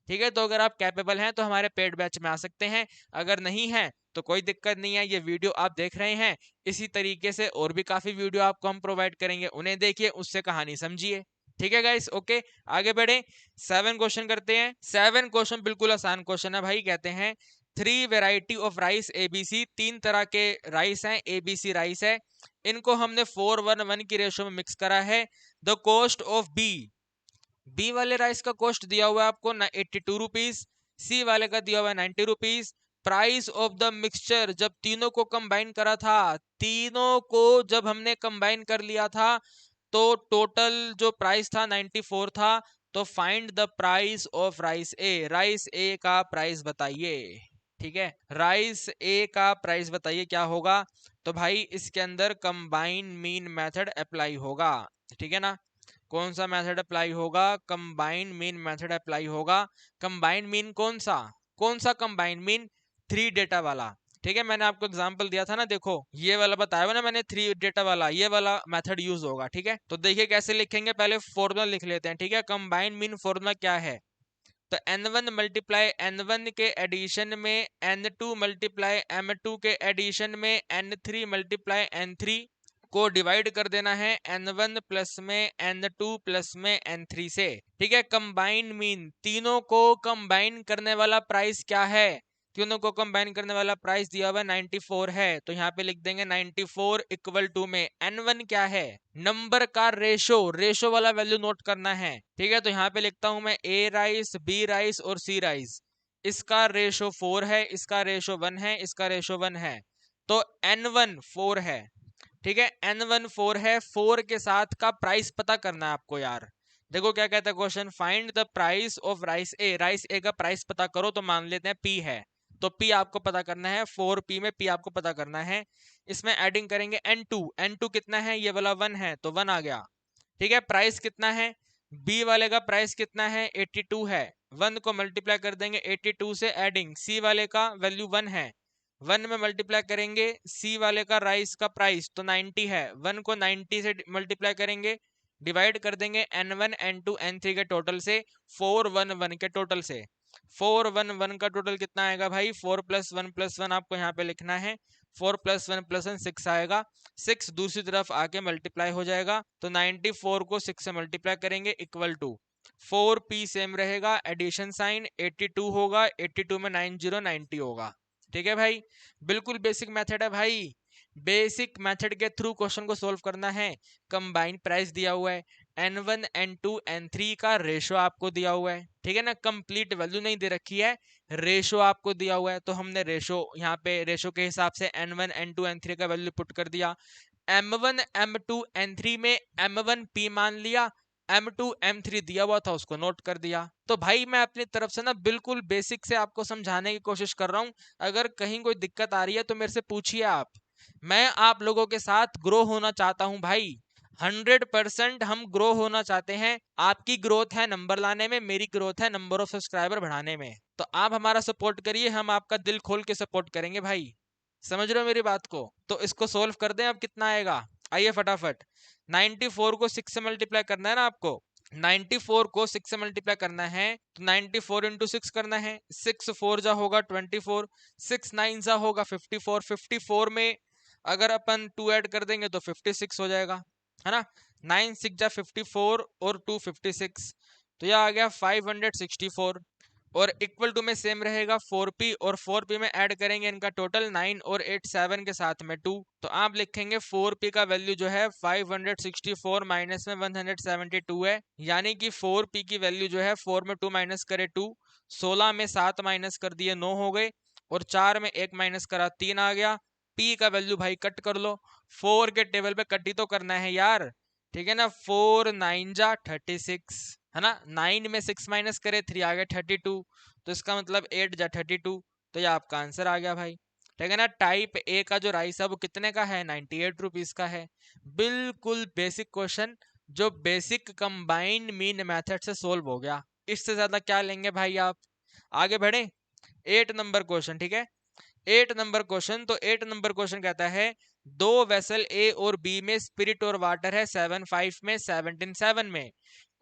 ठीक है। तो अगर आप कैपेबल हैं तो हमारे पेड बैच में आ सकते हैं, अगर नहीं है तो कोई दिक्कत नहीं है। ये वीडियो आप देख रहे हैं, इसी तरीके से और भी काफी वीडियो आपको हम प्रोवाइड करेंगे, उन्हें देखिए, उससे कहानी समझिए, ठीक है गाइस। ओके, आगे बढ़े, 7 क्वेश्चन करते हैं। 7 क्वेश्चन बिल्कुल आसान क्वेश्चन है भाई। कहते हैं 3 वेराइटी ऑफ राइस एबीसी, 3 तरह के राइस हैं, एबीसी राइस है, इनको हमने 4:1 की रेशो में मिक्स करा है। द कॉस्ट ऑफ बी वाले राइस का कॉस्ट दिया हुआ है आपको 82 रुपीज, सी वाले का दिया हुआ है 90 rupees. Price of the mixture, जब तीनों को कंबाइन करा था, तीनों को जब हमने कंबाइन कर लिया था, तो टोटल जो प्राइस था 94 था। तो find the price of rice A, rice A का प्राइस बताइए, ठीक है, राइस ए का प्राइस बताइए क्या होगा। तो भाई इसके अंदर कंबाइन मीन मेथड अप्लाई होगा, ठीक है ना। कौन सा मेथड अप्लाई होगा, कंबाइन मीन मेथड अप्लाई होगा। कंबाइन मीन कौन सा कंबाइन मीन, 3 डेटा वाला, ठीक है। मैंने आपको एग्जांपल दिया था ना, देखो ये वाला बताया हुआ ना मैंने, 3 डेटा वाला, ये वाला मेथड यूज होगा, ठीक है। तो देखिए कैसे लिखेंगे, पहले फॉर्मूला लिख लेते हैं, ठीक है। कंबाइन मीन फॉर्मूला क्या है, तो n1 मल्टीप्लाई n1 के एडिशन में n2 मल्टीप्लाई m2 के एडिशन में n3 मल्टीप्लाई n3 को डिवाइड कर देना है n1 प्लस में n2 प्लस में n3 से, ठीक है। कंबाइन मीन, तीनों को कंबाइन करने वाला प्राइस क्या है, तीनों को कंबाइन करने वाला प्राइस दिया हुआ 94 है, तो यहाँ पे लिख देंगे 94 इक्वल टू में n1 क्या है, नंबर का रेशो वाला वैल्यू नोट करना है, ठीक है। तो यहाँ पे लिखता हूं मैं ए राइस, बी राइस और सी राइस, इसका रेशो 4 है, इसका रेशो 1 है, इसका रेशो 1 है, तो n1 4 है, ठीक है। n1 4 है, 4 के साथ का प्राइस पता करना है आपको यार। देखो क्या कहता है question, find the price of rice A, rice A का प्राइस पता करो, तो मान लेते हैं पी है, तो पी आपको पता करना है, 4p में पी आपको पता करना है। इसमें एडिंग करेंगे n2 कितना है, ये वाला 1 है, तो 1 आ गया, ठीक है। प्राइस कितना है, बी वाले का प्राइस कितना है, 82 है, 1 को मल्टीप्लाई कर देंगे 82 से, एडिंग सी वाले का वैल्यू 1 है, 1 में मल्टीप्लाई करेंगे सी वाले का राइस का प्राइस, तो 90 है, 1 को 90 से मल्टीप्लाई करेंगे, डिवाइड कर देंगे n1 n2 n3 के टोटल से, 411 के टोटल से। 411 का टोटल कितना आएगा भाई, 4 + 1 आपको यहाँ पे लिखना है, 4 + 1 + 1 6 आएगा, 6 दूसरी तरफ आके मल्टीप्लाई हो जाएगा, तो 94 को 6 से मल्टीप्लाई करेंगे इक्वल टू 4p सेम रहेगा, एडिशन साइन 82 होगा, 82 में 90 होगा, ठीक है भाई। बिल्कुल बेसिक मेथड है भाई, बेसिक मेथड के थ्रू क्वेश्चन को सोल्व करना है। कंबाइन प्राइस दिया हुआ है, n1 n2 n3 का रेशो आपको दिया हुआ है, ठीक है ना, कंप्लीट वैल्यू नहीं दे रखी है, रेशो आपको दिया हुआ है, तो हमने रेशो यहाँ पे रेशो के हिसाब से n1 n2 n3 का वैल्यू पुट कर दिया। m1 m2 n3 में m1 p मान लिया, m2 m3 दिया हुआ था उसको नोट कर दिया। तो भाई मैं अपनी तरफ से ना बिल्कुल बेसिक से आपको समझाने की कोशिश कर रहा हूँ, अगर कहीं कोई दिक्कत आ रही है तो मेरे से पूछिए आप, मैं आप लोगों के साथ ग्रो होना चाहता हूं भाई, 100% हम ग्रो होना चाहते हैं। आपकी ग्रोथ है नंबर लाने में, मेरी ग्रोथ है नंबर ऑफ सब्सक्राइबर बढ़ाने में, तो आप हमारा सपोर्ट करिए, हम आपका दिल खोल के सपोर्ट करेंगे भाई, समझ रहे हो मेरी बात को। तो इसको सोल्व कर दें, अब कितना आएगा, आइए फटाफट, 94 को 6 से मल्टीप्लाई करना है ना आपको, 94 को 6 से मल्टीप्लाई करना है तो 94 इंटू 6 करना है। 6 4 जा होगा 24, 6 9 जा होगा 54, 54 में अगर अपन 2 ऐड कर देंगे तो 56 हो जाएगा, है ना। 9 6 जा 54 और 2 56, तो यह आ गया 564। और इक्वल टू में सेम रहेगा 4p, और 4p में ऐड करेंगे इनका टोटल 9 और 8 7 के साथ में 2, तो आप लिखेंगे 4p का वैल्यू जो है 564 माइनस में 172 है, यानी कि 4p की वैल्यू जो है 4 में 2 माइनस करे 2, 16 में 7 माइनस कर दिए 9 हो गए, और 4 में 1 माइनस करा 3 आ गया। p का वैल्यू भाई कट कर लो, 4 के टेबल पे कट ही तो करना है यार, ठीक है ना। 4 9 जा 36, है ना। 9 में 6 माइनस करे 3 आ गया 32, तो इसका मतलब 8 जा 32, तो ये आपका आंसर आ गया भाई, ठीक है ना। टाइप ए का जो राइस है वो कितने का है, 98 रुपीज का है। बिल्कुल बेसिक क्वेश्चन, जो बेसिक कंबाइंड मीन मेथड से सोल्व हो गया, इससे ज्यादा क्या लेंगे भाई आप। आगे बढ़े 8 नंबर क्वेश्चन, ठीक है। 8 नंबर क्वेश्चन, तो 8 नंबर क्वेश्चन कहता है दो वेसल ए और बी में स्पिरिट और वाटर है 7 5 में 17 7 में,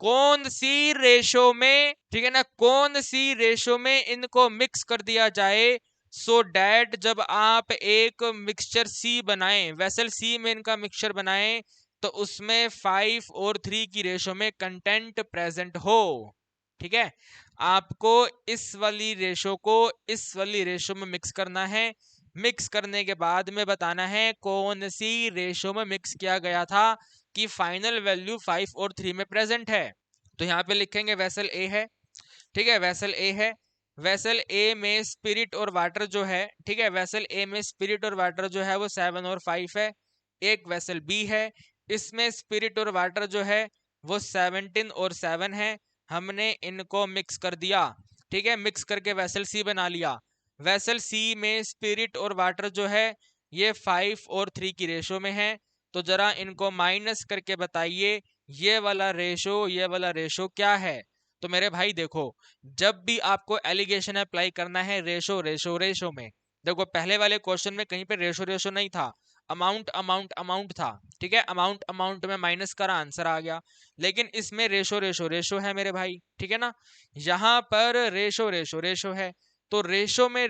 कौन सी रेशो में, ठीक है ना, कौन सी रेशो में इनको मिक्स कर दिया जाए सो डैट जब आप एक मिक्सचर सी बनाएं, वेसल सी में इनका मिक्सचर बनाएं तो उसमें 5 और 3 की रेशो में कंटेंट प्रेजेंट हो, ठीक है। आपको इस वाली रेशो को इस वाली रेशो में मिक्स करना है, मिक्स करने के बाद में बताना है कौन सी रेशो में मिक्स किया गया था कि फाइनल वैल्यू 5 और 3 में प्रेजेंट है। तो यहाँ पे लिखेंगे वेसल ए है, ठीक है, वेसल ए है। वेसल ए में स्पिरिट और वाटर जो है, ठीक है, वेसल ए में स्पिरिट और वाटर जो है वो 7 और 5 है। एक वेसल बी है, इसमें स्पिरिट और वाटर जो है वो 17 और 7 है। हमने इनको मिक्स कर दिया, ठीक है, मिक्स करके वेसल सी बना लिया। वेसल सी में स्पिरिट और वाटर जो है ये 5 और 3 की रेशो में है, तो जरा इनको माइनस करके बताइए ये वाला रेशो क्या है। तो मेरे भाई देखो, जब भी आपको एलिगेशन अप्लाई करना है रेशो रेशो रेशो में, देखो पहले वाले क्वेश्चन में कहीं पे रेशो रेशो नहीं था, अमाउंट अमाउंट अमाउंट था, ठीक है, अमाउंट अमाउंट में माइनस करा आंसर आ गया। लेकिन इसमें रेशो रेशो रेशो है मेरे भाई, ठीक है ना। यहाँ पर रेशो रेशो रेशो है, तो रेशो में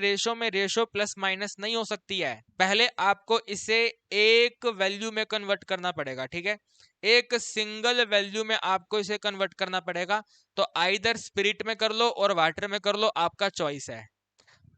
रेशो प्लस माइनस नहीं हो सकती है, पहले आपको इसे एक वैल्यू में कन्वर्ट करना पड़ेगा, ठीक है, एक सिंगल वैल्यू में आपको इसे कन्वर्ट करना पड़ेगा। तो आइदर स्पिरिट में कर लो और वाटर में कर लो, आपका चॉइस है।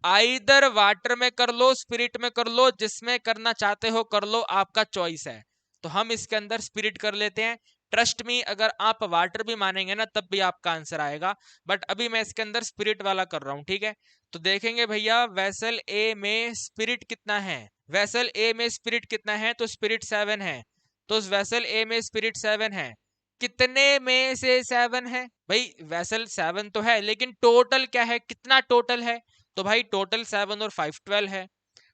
आइदर वाटर में कर लो स्पिरिट में कर लो, जिसमें करना चाहते हो कर लो, आपका चॉइस है। तो हम इसके अंदर स्पिरिट कर लेते हैं। ट्रस्ट मी, अगर आप वाटर भी मानेंगे ना तब भी आपका आंसर आएगा, बट अभी मैं इसके अंदर स्पिरिट वाला कर रहा हूं, ठीक है। तो देखेंगे भैया वेसल ए में स्पिरिट कितना है, वेसल ए में स्पिरिट कितना है, तो स्पिरिट 7 है। तो उस वेसल ए में स्पिरिट 7 है, कितने में से 7 है भाई, वेसल 7 तो है लेकिन टोटल क्या है, कितना टोटल है, तो भाई टोटल 7 और 5 12 है,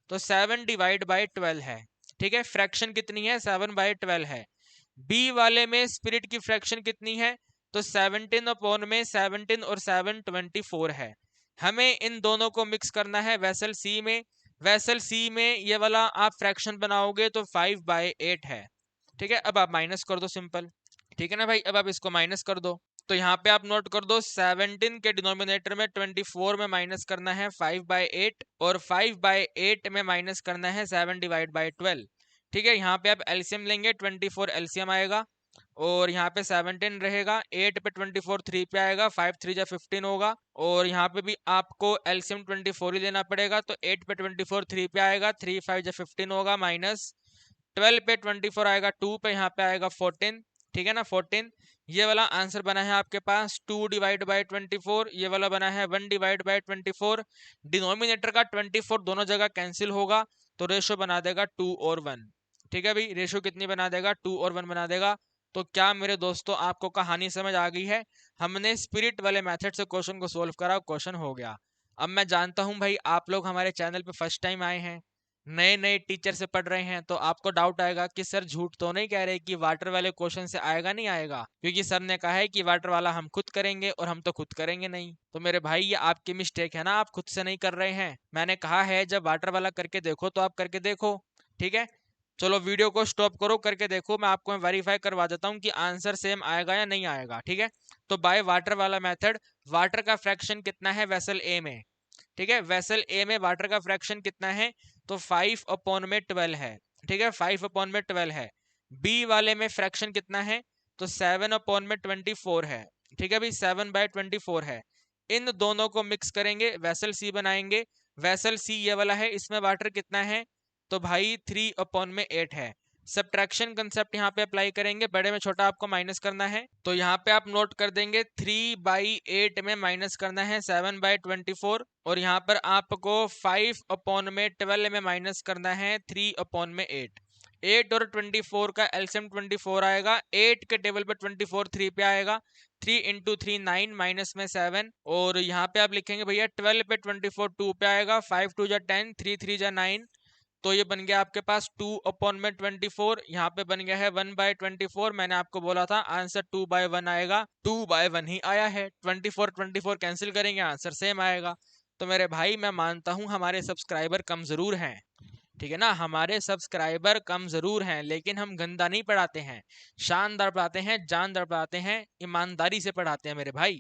तो 7 डिवाइड बाय 12 है, ठीक है। फ्रैक्शन कितनी है, 7 बाय 12 है। बी वाले में स्पिरिट की फ्रैक्शन कितनी है, तो 17 अपॉन में 17 और 7 24 है। हमें इन दोनों को मिक्स करना है वेसल सी में, वेसल सी में ये वाला आप फ्रैक्शन बनाओगे तो 5 बाय 8 है, ठीक है। अब आप माइनस कर दो सिंपल, ठीक है ना भाई, अब आप इसको माइनस कर दो। तो यहाँ पे आप नोट कर दो 17 के डिनोमिनेटर में 24 में माइनस करना है 5 बाय 8, और 5 बाय 8 में माइनस करना है 7 डिवाइड बाय 12, ठीक है। यहाँ पे आप एलसीएम लेंगे, 24 एलसीएम आएगा, और यहाँ पे 17 रहेगा, 8 पे 24 3 पे आएगा, 5 3 जा 15 होगा, और यहाँ पे भी आपको एलसीएम 24 ही लेना पड़ेगा, तो 8 पे 24 3 पे आएगा, 3 5 जा 15 होगा, माइनस 12 पे 24 आएगा 2 पे, यहाँ पे आएगा 14, ठीक है ना 14। ये वाला आंसर बना है आपके पास 2 डिवाइड बाय 24, ये वाला बना है 1 डिवाइड बाय 24। डिनोमिनेटर का 24 दोनों जगह कैंसिल होगा, तो रेशो बना देगा 2 और 1, ठीक है भाई, रेशो कितनी बना देगा, 2 और 1 बना देगा। तो क्या मेरे दोस्तों आपको कहानी समझ आ गई है, हमने स्पिरिट वाले मेथड से क्वेश्चन को सोल्व करा, क्वेश्चन हो गया। अब मैं जानता हूं भाई आप लोग हमारे चैनल पे फर्स्ट टाइम आए हैं, नए नए टीचर से पढ़ रहे हैं, तो आपको डाउट आएगा कि सर झूठ तो नहीं कह रहे कि वाटर वाले क्वेश्चन से आएगा नहीं आएगा, क्योंकि सर ने कहा है कि वाटर वाला हम खुद करेंगे, और हम तो खुद करेंगे नहीं। तो मेरे भाई ये आपकी मिस्टेक है ना, आप खुद से नहीं कर रहे हैं, मैंने कहा है जब वाटर वाला करके देखो तो आप करके देखो, ठीक है। चलो वीडियो को स्टॉप करो, करके देखो, मैं आपको वेरीफाई करवा देता हूँ कि आंसर सेम आएगा या नहीं आएगा। ठीक है, तो बाय वाटर वाला मेथड, वाटर का फ्रैक्शन कितना है वेसल ए में? ठीक है, वेसल ए में वाटर का फ्रैक्शन कितना है? तो 5/12 है। ठीक है, 5/12 है। बी वाले में फ्रैक्शन कितना है? तो 7/24 है। ठीक है भाई, 7/24 है। इन दोनों को मिक्स करेंगे, वेसल सी बनाएंगे। वेसल सी ये वाला है, इसमें वाटर कितना है? तो भाई 3/8 है। सब्ट्रैक्शन कंसेप्ट यहाँ पे अप्लाई करेंगे, बड़े में छोटा आपको माइनस करना है, तो यहाँ पे आप नोट कर देंगे 3/8 में माइनस करना है 7/24, और यहाँ पर आपको 5/12 में माइनस करना है 3/8। 8 और 24 का एलसीएम 24 आएगा, 8 के टेबल पे 24 3 पे आएगा, 3 इंटू 3 9, माइनस में 7, और यहाँ पे आप लिखेंगे भैया 12 पे 24 2 पे आएगा, 5 2 जा 10, 3 3 जा 9, तो ये बन गया आपके पास 2/24। यहाँ पे बन गया है 1/24। मैंने आपको बोला था आंसर 2/1 आएगा, 2/1 ही आया है। 24 24 कैंसिल करेंगे, आंसर सेम आएगा। तो मेरे भाई मैं मानता हूँ हमारे सब्सक्राइबर कम जरूर हैं, ठीक है ना, हमारे सब्सक्राइबर कम जरूर हैं, लेकिन हम गंदा नहीं पढ़ाते हैं, शानदार पढ़ाते हैं, जानदार पढ़ाते हैं, ईमानदारी से पढ़ाते हैं मेरे भाई।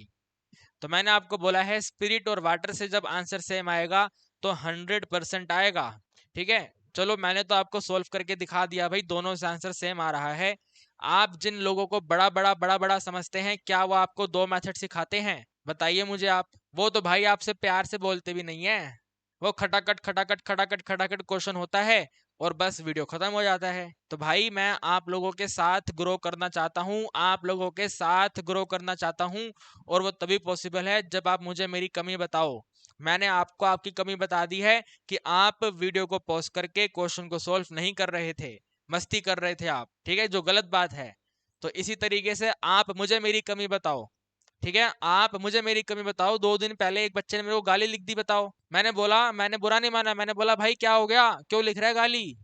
तो मैंने आपको बोला है स्पिरिट और वाटर से जब आंसर सेम आएगा तो 100% आएगा। ठीक है, चलो मैंने तो आपको सोल्व करके दिखा दिया भाई, दोनों से आंसर सेम आ रहा है। आप जिन लोगों को बड़ा बड़ा बड़ा बड़ा समझते हैं, क्या वो आपको दो मेथड सिखाते हैं? बताइए मुझे आप। वो तो भाई आपसे प्यार से बोलते भी नहीं है, वो खटाखट खटाखट खटाखट खटाखट क्वेश्चन होता है और बस वीडियो खत्म हो जाता है। तो भाई मैं आप लोगों के साथ ग्रो करना चाहता हूँ, आप लोगों के साथ ग्रो करना चाहता हूँ, और वो तभी पॉसिबल है जब आप मुझे मेरी कमी बताओ। मैंने आपको आपकी कमी बता दी है कि आप वीडियो को पॉज करके क्वेश्चन को सॉल्व नहीं कर रहे थे, मस्ती कर रहे थे आप, ठीक है, जो गलत बात है। तो इसी तरीके से आप मुझे मेरी कमी बताओ, ठीक है, आप मुझे मेरी कमी बताओ। 2 दिन पहले एक बच्चे ने मेरे को गाली लिख दी, बताओ, मैंने बोला, मैंने बुरा नहीं माना, मैंने बोला भाई क्या हो गया, क्यों लिख रहा है गाली?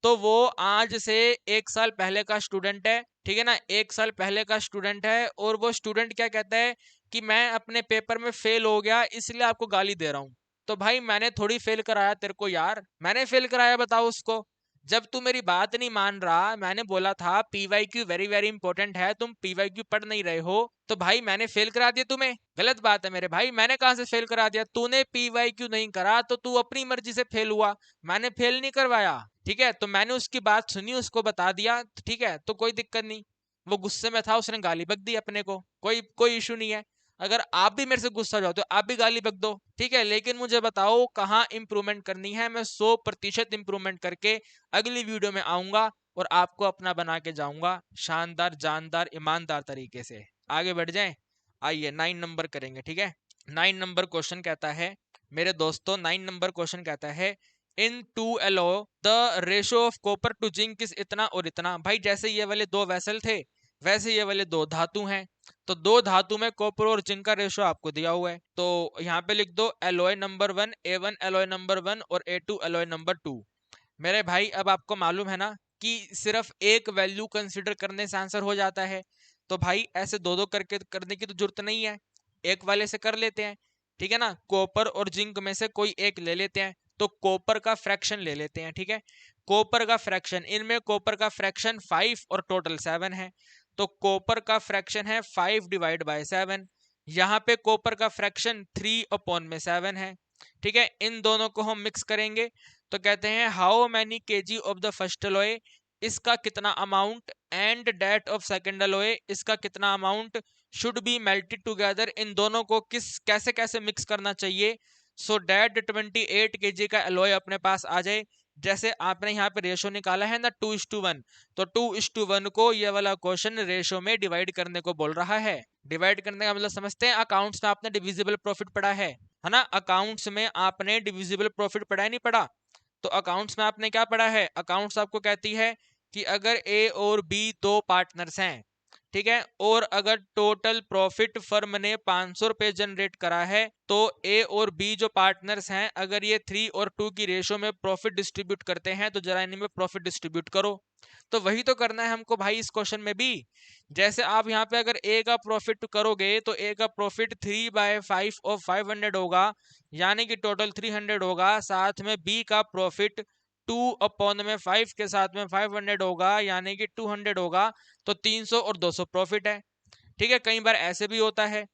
तो वो आज से 1 साल पहले का स्टूडेंट है, ठीक है ना, 1 साल पहले का स्टूडेंट है, और वो स्टूडेंट क्या कहता है कि मैं अपने पेपर में फेल हो गया इसलिए आपको गाली दे रहा हूँ। तो भाई मैंने थोड़ी फेल कराया तेरे को यार, मैंने फेल कराया, बताओ उसको। जब तू मेरी बात नहीं मान रहा, मैंने बोला था पीवाईक्यू वेरी वेरी इंपॉर्टेंट है, तुम पीवाईक्यू पढ़ नहीं रहे हो, तो भाई मैंने फेल करा दिया तुम्हें? गलत बात है मेरे भाई, मैंने कहा से फेल करा दिया? तूने पीवाईक्यू नहीं करा तो तू अपनी मर्जी से फेल हुआ, मैंने फेल नहीं करवाया। ठीक है, तो मैंने उसकी बात सुनी, उसको बता दिया, ठीक है, तो कोई दिक्कत नहीं। वो गुस्से में था, उसने गाली बक दी अपने को, कोई कोई इशू नहीं है। अगर आप भी मेरे से गुस्सा हो जाओ तो आप भी गाली बक दो, ठीक है, लेकिन मुझे बताओ कहाँ इंप्रूवमेंट करनी है, मैं 100% इंप्रूवमेंट करके अगली वीडियो में आऊंगा और आपको अपना बना के जाऊंगा, शानदार जानदार ईमानदार तरीके से। आगे बढ़ जाएं, आइए 9 नंबर करेंगे, ठीक है। 9 नंबर क्वेश्चन कहता है मेरे दोस्तों, 9 नंबर क्वेश्चन कहता है in two alloy the ratio of copper to zinc is इतना और इतना। भाई जैसे ये वाले दो वेसल थे, वैसे ये वाले दो धातु हैं, तो दो धातु में कॉपर और जिंक का रेशो आपको दिया हुआ है, तो यहाँ पे लिख दो alloy number 1 A1 alloy number 1 और A2 एलोय नंबर 2। मेरे भाई अब आपको मालूम है ना कि सिर्फ एक वैल्यू कंसिडर करने से आंसर हो जाता है, तो भाई ऐसे दो दो करके करने की तो जरूरत नहीं है, एक वाले से कर लेते हैं, ठीक है ना। कॉपर और जिंक में से कोई एक ले लेते हैं, तो कॉपर का फ्रैक्शन ले लेते हैं, ठीक है। कॉपर का फ्रैक्शन, इनमें कॉपर का फ्रैक्शन 5 और टोटल 7 है, तो कॉपर का फ्रैक्शन है 5/7। यहाँ पे कॉपर का फ्रैक्शन 3/7 है, ठीक है। इन दोनों को हम मिक्स करेंगे तो कहते हैं how many KG of the first alloy, इसका कितना amount, and that of second alloy, इसका कितना amount, should be melted together, इन दोनों को किस कैसे कैसे मिक्स करना चाहिए सो डेट 28 केजी का एलॉय अपने पास आ जाए। जैसे आपने यहाँ पे रेशो निकाला है ना 2:1, तो 2:1 को ये वाला क्वेश्चन रेशो में डिवाइड करने को बोल रहा है। डिवाइड करने का मतलब समझते हैं, अकाउंट्स में आपने डिविजिबल प्रॉफिट पढ़ा है ना, अकाउंट्स में आपने डिविजिबल प्रॉफिट पढ़ा है नहीं पढ़ा? तो अकाउंट्स में आपने क्या पढ़ा है, अकाउंट्स आपको कहती है कि अगर ए और बी दो पार्टनर्स हैं, ठीक है, और अगर टोटल प्रॉफिट फर्म ने 500 रुपए जनरेट करा है, तो ए और बी जो पार्टनर्स हैं अगर ये 3 और 2 की रेशो में प्रॉफिट डिस्ट्रीब्यूट करते हैं तो जरा इनमें प्रॉफिट डिस्ट्रीब्यूट करो। तो वही तो करना है हमको भाई इस क्वेश्चन में भी। जैसे आप यहाँ पे अगर ए का प्रॉफिट करोगे तो ए का प्रॉफिट 3/5 ऑफ 500 होगा, यानी कि टोटल 300 होगा, साथ में बी का प्रॉफिट 2/5 के साथ में 500 होगा, यानी कि 200 होगा, तो 300 और 200 प्रॉफिट है। ठीक है, कई बार ऐसे भी होता है,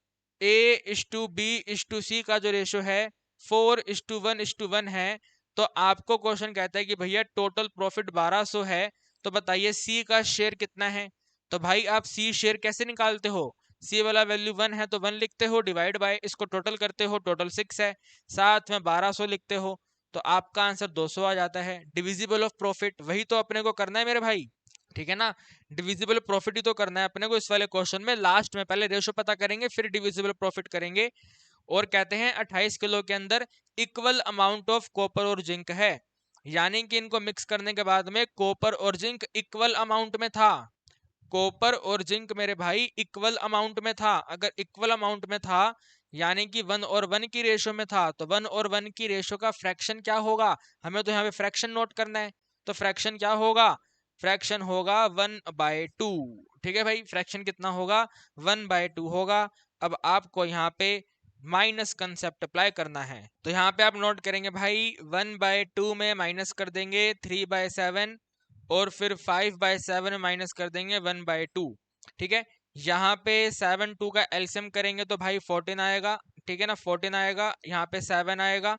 A/B/C का जो रेशो है 4:1:1 है, तो आपको क्वेश्चन कहता है कि भैया टोटल प्रॉफिट 1200 है, तो बताइए सी का शेयर कितना है। तो भाई आप सी शेयर कैसे निकालते हो, सी वाला वैल्यू 1 है तो 1 लिखते हो, डिवाइड बाय इसको टोटल करते हो, टोटल 6 है, साथ में 1200 लिखते हो, तो आपका आंसर 200 आ जाता है। डिविजिबल ऑफ प्रॉफिट वही तो अपने को करना है मेरे भाई, ठीक है ना, डिविजिबल प्रॉफिट ही तो करना है अपने को इस वाले क्वेश्चन में। लास्ट में पहले रेशो पता करेंगे, फिर डिविजिबल प्रॉफिट करेंगे। और कहते हैं 28 किलो के अंदर इक्वल अमाउंट ऑफ कॉपर और जिंक है, यानी कि इनको मिक्स करने के बाद में कॉपर और जिंक इक्वल अमाउंट में था। कॉपर और जिंक मेरे भाई इक्वल अमाउंट में था। अगर इक्वल अमाउंट में था यानी कि 1:1 की रेशो में था, तो 1:1 की रेशो का फ्रैक्शन क्या होगा, हमें तो यहाँ पे फ्रैक्शन नोट करना है। तो फ्रैक्शन क्या होगा, फ्रैक्शन होगा 1/2। ठीक है भाई, फ्रैक्शन कितना होगा, 1/2 होगा। अब आपको यहाँ पे माइनस कंसेप्ट अप्लाई करना है, तो यहाँ पे आप नोट करेंगे भाई 1/2 में माइनस कर देंगे 3/7, और फिर 5/7 में माइनस कर देंगे 1/2। ठीक है, यहाँ पे 7 2 का एलसीएम करेंगे तो भाई 14 आएगा। ठीक है ना, 14 आएगा, यहाँ पे 7 आएगा।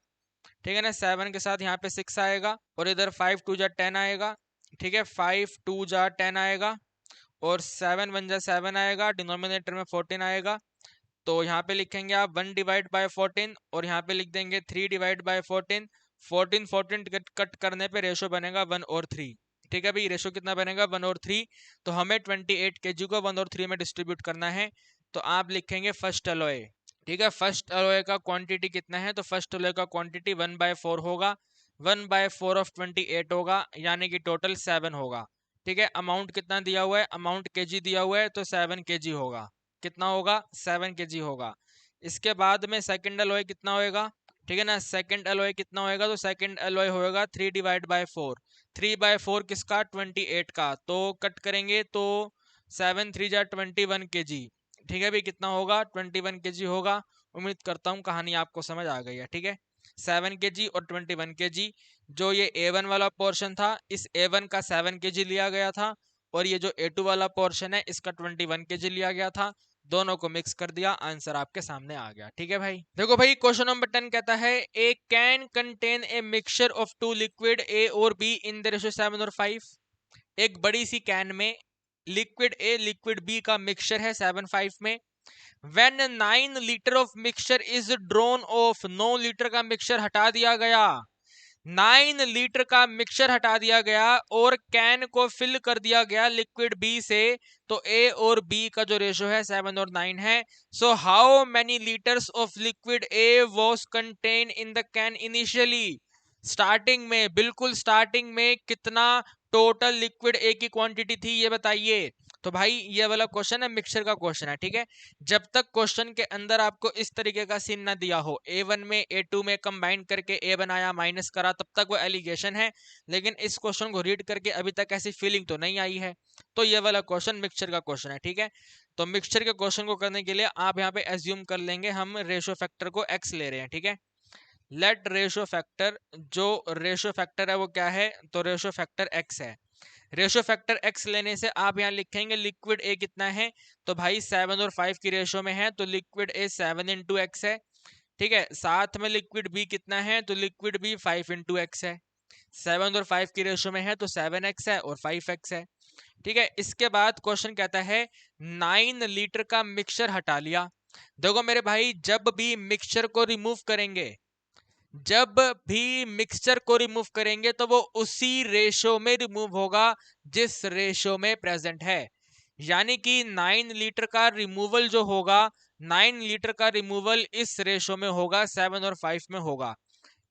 ठीक है ना, 7 के साथ यहाँ पे 6 आएगा, और इधर 5 2 जा 10 आएगा। ठीक है, 5 2 जा 10 आएगा, और 7 1 जा 7 आएगा, डिनोमिनेटर में 14 आएगा। तो यहाँ पे लिखेंगे आप 1/14, और यहाँ पे लिख देंगे 3/14। 14 14 कट करने पे रेशो बनेगा 1/3। ठीक है भाई, रेशो कितना बनेगा 1/3। तो हमें 28 kg को 1/3 में डिस्ट्रीब्यूट करना है। तो आप लिखेंगे फर्स्ट अलॉय। ठीक है, फर्स्ट अलॉय का क्वांटिटी कितना है, तो फर्स्ट अलॉय का क्वांटिटी 1/4 होगा, 1/4 ऑफ 28 होगा, यानी कि टोटल 7 होगा। ठीक है, अमाउंट कितना दिया हुआ है, अमाउंट केजी दिया हुआ है, तो 7 kg होगा। कितना होगा, 7 kg होगा। इसके बाद में सेकंड अलॉय कितना होएगा, ठीक है ना, सेकंड अलॉय कितना होएगा, तो सेकंड अलॉय होएगा 3/4। 3/4 किसका, 28 का, तो कट करेंगे तो 7 3 जा 21 kg। ठीक है भाई, कितना होगा, 21 kg होगा। उम्मीद करता हूँ कहानी आपको समझ आ गई है। ठीक है, 7 kg और 21 kg, जो ये A1 वाला पोर्शन था, इस A1 का 7 kg लिया गया था, और ये जो A2 वाला पोर्शन है इसका 21 kg लिया गया था। दोनों को मिक्स कर दिया, आंसर आपके सामने आ गया। ठीक है भाई, देखो भाई क्वेश्चन नंबर 10 कहता है A can contain a mixture of 2 liquid A और बी इन द रेशियो 7 और 5। एक बड़ी सी कैन में लिक्विड ए लिक्विड बी का मिक्सचर है 7:5 में। When 9 litre of mixture is drawn of, 9 litre का मिक्सचर हटा दिया गया, 9 लीटर का मिक्सचर हटा दिया गया, और कैन को फिल कर दिया गया लिक्विड बी से, तो ए और बी का जो रेशो है 7 और 9 है। So how many litres of liquid A was contain in the can initially, starting में, बिल्कुल स्टार्टिंग में कितना टोटल लिक्विड ए की क्वांटिटी थी ये बताइए। तो भाई ये वाला क्वेश्चन है, मिक्सचर का क्वेश्चन है। ठीक है, जब तक क्वेश्चन के अंदर आपको इस तरीके का सीन ना दिया हो, A1 में A2 में कंबाइन करके A बनाया माइनस करा, तब तक वो एलिगेशन है। लेकिन इस क्वेश्चन को रीड करके अभी तक ऐसी फीलिंग तो नहीं आई है, तो ये वाला क्वेश्चन मिक्सचर का क्वेश्चन है। ठीक है, तो मिक्सचर के क्वेश्चन को करने के लिए आप यहाँ पे एज्यूम कर लेंगे हम रेशो फैक्टर को x ले रहे हैं। ठीक है, लेट रेशो फैक्टर, जो रेशो फैक्टर है वो क्या है, तो रेशो फैक्टर x है। रेशो फैक्टर x लेने से आप यहाँ लिखेंगे लिक्विड ए कितना है, तो भाई 7 और 5 की रेशो में है, तो लिक्विड ए 7 × x है। ठीक है, साथ में लिक्विड बी कितना है, तो लिक्विड बी 5 × x है। 7 और 5 की रेशो में है तो 7x है और 5x है। ठीक है, इसके बाद क्वेश्चन कहता है 9 लीटर का मिक्सचर हटा लिया। देखो मेरे भाई, जब भी मिक्सचर को रिमूव करेंगे, जब भी मिक्सचर को रिमूव करेंगे तो वो उसी रेशो में रिमूव होगा जिस रेशो में प्रेजेंट है। यानी कि 9 लीटर का रिमूवल जो होगा, 9 लीटर का रिमूवल इस रेशो में होगा, 7 और 5 में होगा।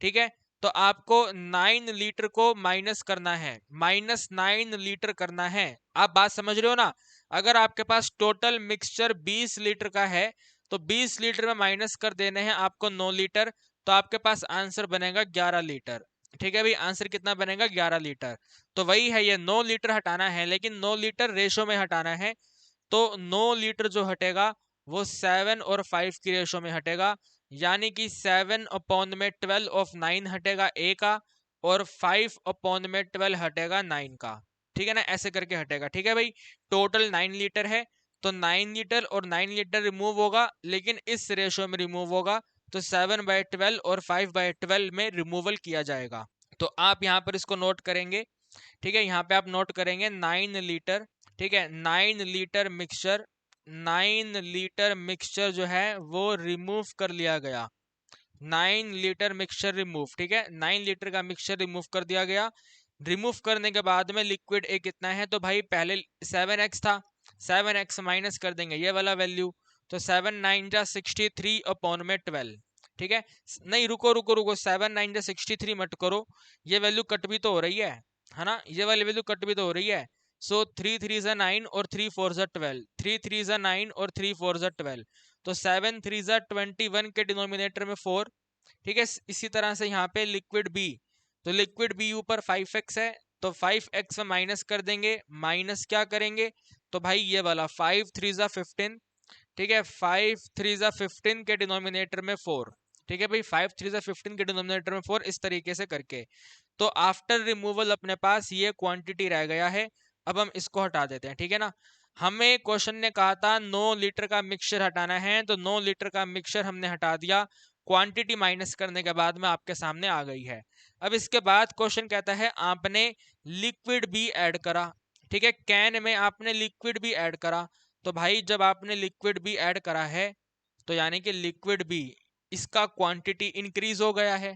ठीक है, तो आपको 9 लीटर को माइनस करना है, -9 लीटर करना है। आप बात समझ रहे हो ना, अगर आपके पास टोटल मिक्सचर 20 लीटर का है, तो 20 लीटर में माइनस कर देने हैं आपको 9 लीटर, तो आपके पास आंसर बनेगा 11 लीटर। ठीक है भाई, आंसर कितना बनेगा, 11 लीटर। तो वही है, ये 9 लीटर हटाना है, लेकिन 9 लीटर रेशो में हटाना है। तो 9 लीटर जो हटेगा वो 7 और 5 की रेशो में हटेगा, यानी कि 7 अपॉन में 12 ऑफ 9 हटेगा ए का, और 5/12 हटेगा 9 का, ठीक है ना, ऐसे करके हटेगा, ठीक है भाई। टोटल 9 लीटर है, तो 9 लीटर और 9 लीटर रिमूव होगा, लेकिन इस रेशो में रिमूव होगा, तो 7/12 और 5/12 में रिमूवल किया जाएगा। तो आप यहाँ पर इसको नोट करेंगे, ठीक है, यहाँ पे आप नोट करेंगे 9 लीटर, ठीक है, 9 लीटर मिक्सचर, 9 लीटर मिक्सचर जो है वो रिमूव कर लिया गया, 9 लीटर मिक्सचर रिमूव, ठीक है, 9 लीटर का मिक्सचर रिमूव कर दिया गया। रिमूव करने के बाद में लिक्विड ए कितना है, तो भाई पहले 7x था, 7x माइनस कर देंगे ये वाला वैल्यू, तो 7 9 जा 63/12, ठीक है। नहीं रुको रुको रुको, 7 9 जा 63 मत करो, ये वैल्यू कट भी तो हो रही है ना, ये वाली वैल्यू कट भी तो हो रही है। सो 3 3 जा 9 और 3 4 जा 12, 3 3 जा 9 और 3 4 जा 12, तो 7 3 जा 21 के डिनोमिनेटर में 4, ठीक है। इसी तरह से यहाँ पे लिक्विड बी, तो लिक्विड बी ऊपर 5x है, तो 5x में माइनस कर देंगे, माइनस क्या करेंगे, तो भाई ये वाला 5 3 जा 15, ठीक है, 5 3 जा 15 के डिनोमिनेटर में 4, ठीक है भाई, 5 3 जा 15 के डिनोमिनेटर में 4, इस तरीके से करके। तो आफ्टर रिमूवल अपने पास ये क्वांटिटी रह गया है, अब हम इसको हटा देते हैं, ठीक है ना। हमें क्वेश्चन ने कहा था 9 लीटर का मिक्सचर हटाना है, तो 9 लीटर का मिक्सचर हमने हटा दिया, क्वांटिटी माइनस करने के बाद में आपके सामने आ गई है। अब इसके बाद क्वेश्चन कहता है आपने लिक्विड भी ऐड करा, ठीक है, कैन में आपने लिक्विड भी ऐड करा, तो भाई जब आपने लिक्विड भी ऐड करा है, तो यानी कि लिक्विड भी इसका क्वांटिटी इंक्रीज हो गया है,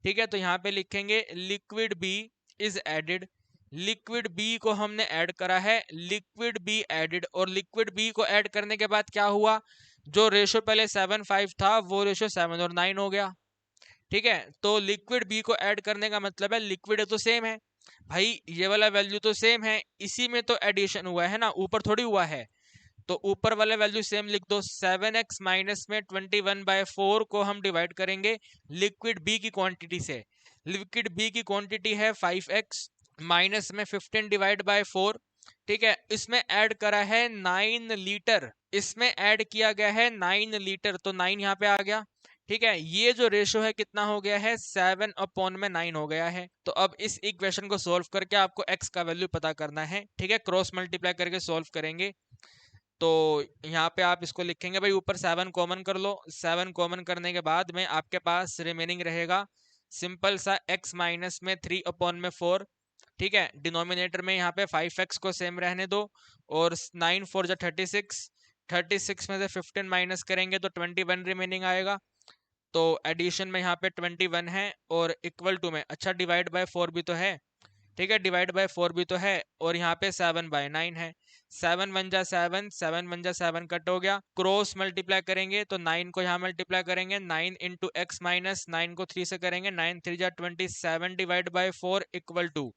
ठीक है। तो यहाँ पे लिखेंगे liquid B is added, liquid B को हमने ऐड करा है, लिक्विड बी एडेड, और लिक्विड बी को ऐड करने के बाद क्या हुआ, जो रेशो पहले 7 5 था वो रेशो 7 और 9 हो गया, ठीक है। तो लिक्विड बी को ऐड करने का मतलब है लिक्विड तो सेम है भाई, ये वाला वैल्यू तो सेम है, इसी में तो एडिशन हुआ है ना, ऊपर थोड़ी हुआ है, तो ऊपर वाले वैल्यू सेम लिख दो। 7x माइनस में 21/4 को हम डिवाइड करेंगे लिक्विड बी की क्वांटिटी से, लिक्विड बी की क्वांटिटी है 5x, माइनस में 15 डिवाइड बाय 4, ठीक है। इसमें ऐड करा है 9 लीटर, इसमें ऐड किया गया है 9 लीटर, तो 9 यहाँ पे आ गया, ठीक है। ये जो रेशो है कितना हो गया है, 7/9 हो गया है। तो अब इस इक्वेशन को सोल्व करके आपको x का वैल्यू पता करना है, ठीक है, क्रॉस मल्टीप्लाई करके सोल्व करेंगे। तो यहाँ पे आप इसको लिखेंगे भाई, ऊपर 7 कॉमन कर लो, 7 कॉमन करने के बाद में आपके पास रिमेनिंग रहेगा सिंपल सा x माइनस में 3/4, ठीक है। डिनोमिनेटर में यहाँ पे 5x को सेम रहने दो, और 9 4 जा 36, 36 में से 15 माइनस करेंगे तो 21 रिमेनिंग आएगा, तो एडिशन में यहाँ पे 21 है, और इक्वल टू में अच्छा डिवाइड बाय 4 भी तो है, ठीक है, डिवाइड बाय 4 भी तो है, और यहाँ पे 7/9 है, 7 1 जा 7, 7 1 जा 7 कट हो गया, क्रॉस मल्टीप्लाई करेंगे तो 9 को यहाँ मल्टीप्लाई करेंगे, 9 इंटू एक्स माइनस 9 को 3 से करेंगे, 9 3 जा 27 डिवाइड बाय 4 इक्वल टू,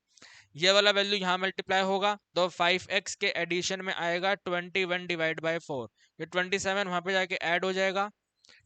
ये वाला वैल्यू यहाँ मल्टीप्लाई होगा, तो 5x के एडिशन में आएगा 21 डिवाइड बाय 4, ये 27 वहां पे जाके ऐड हो जाएगा,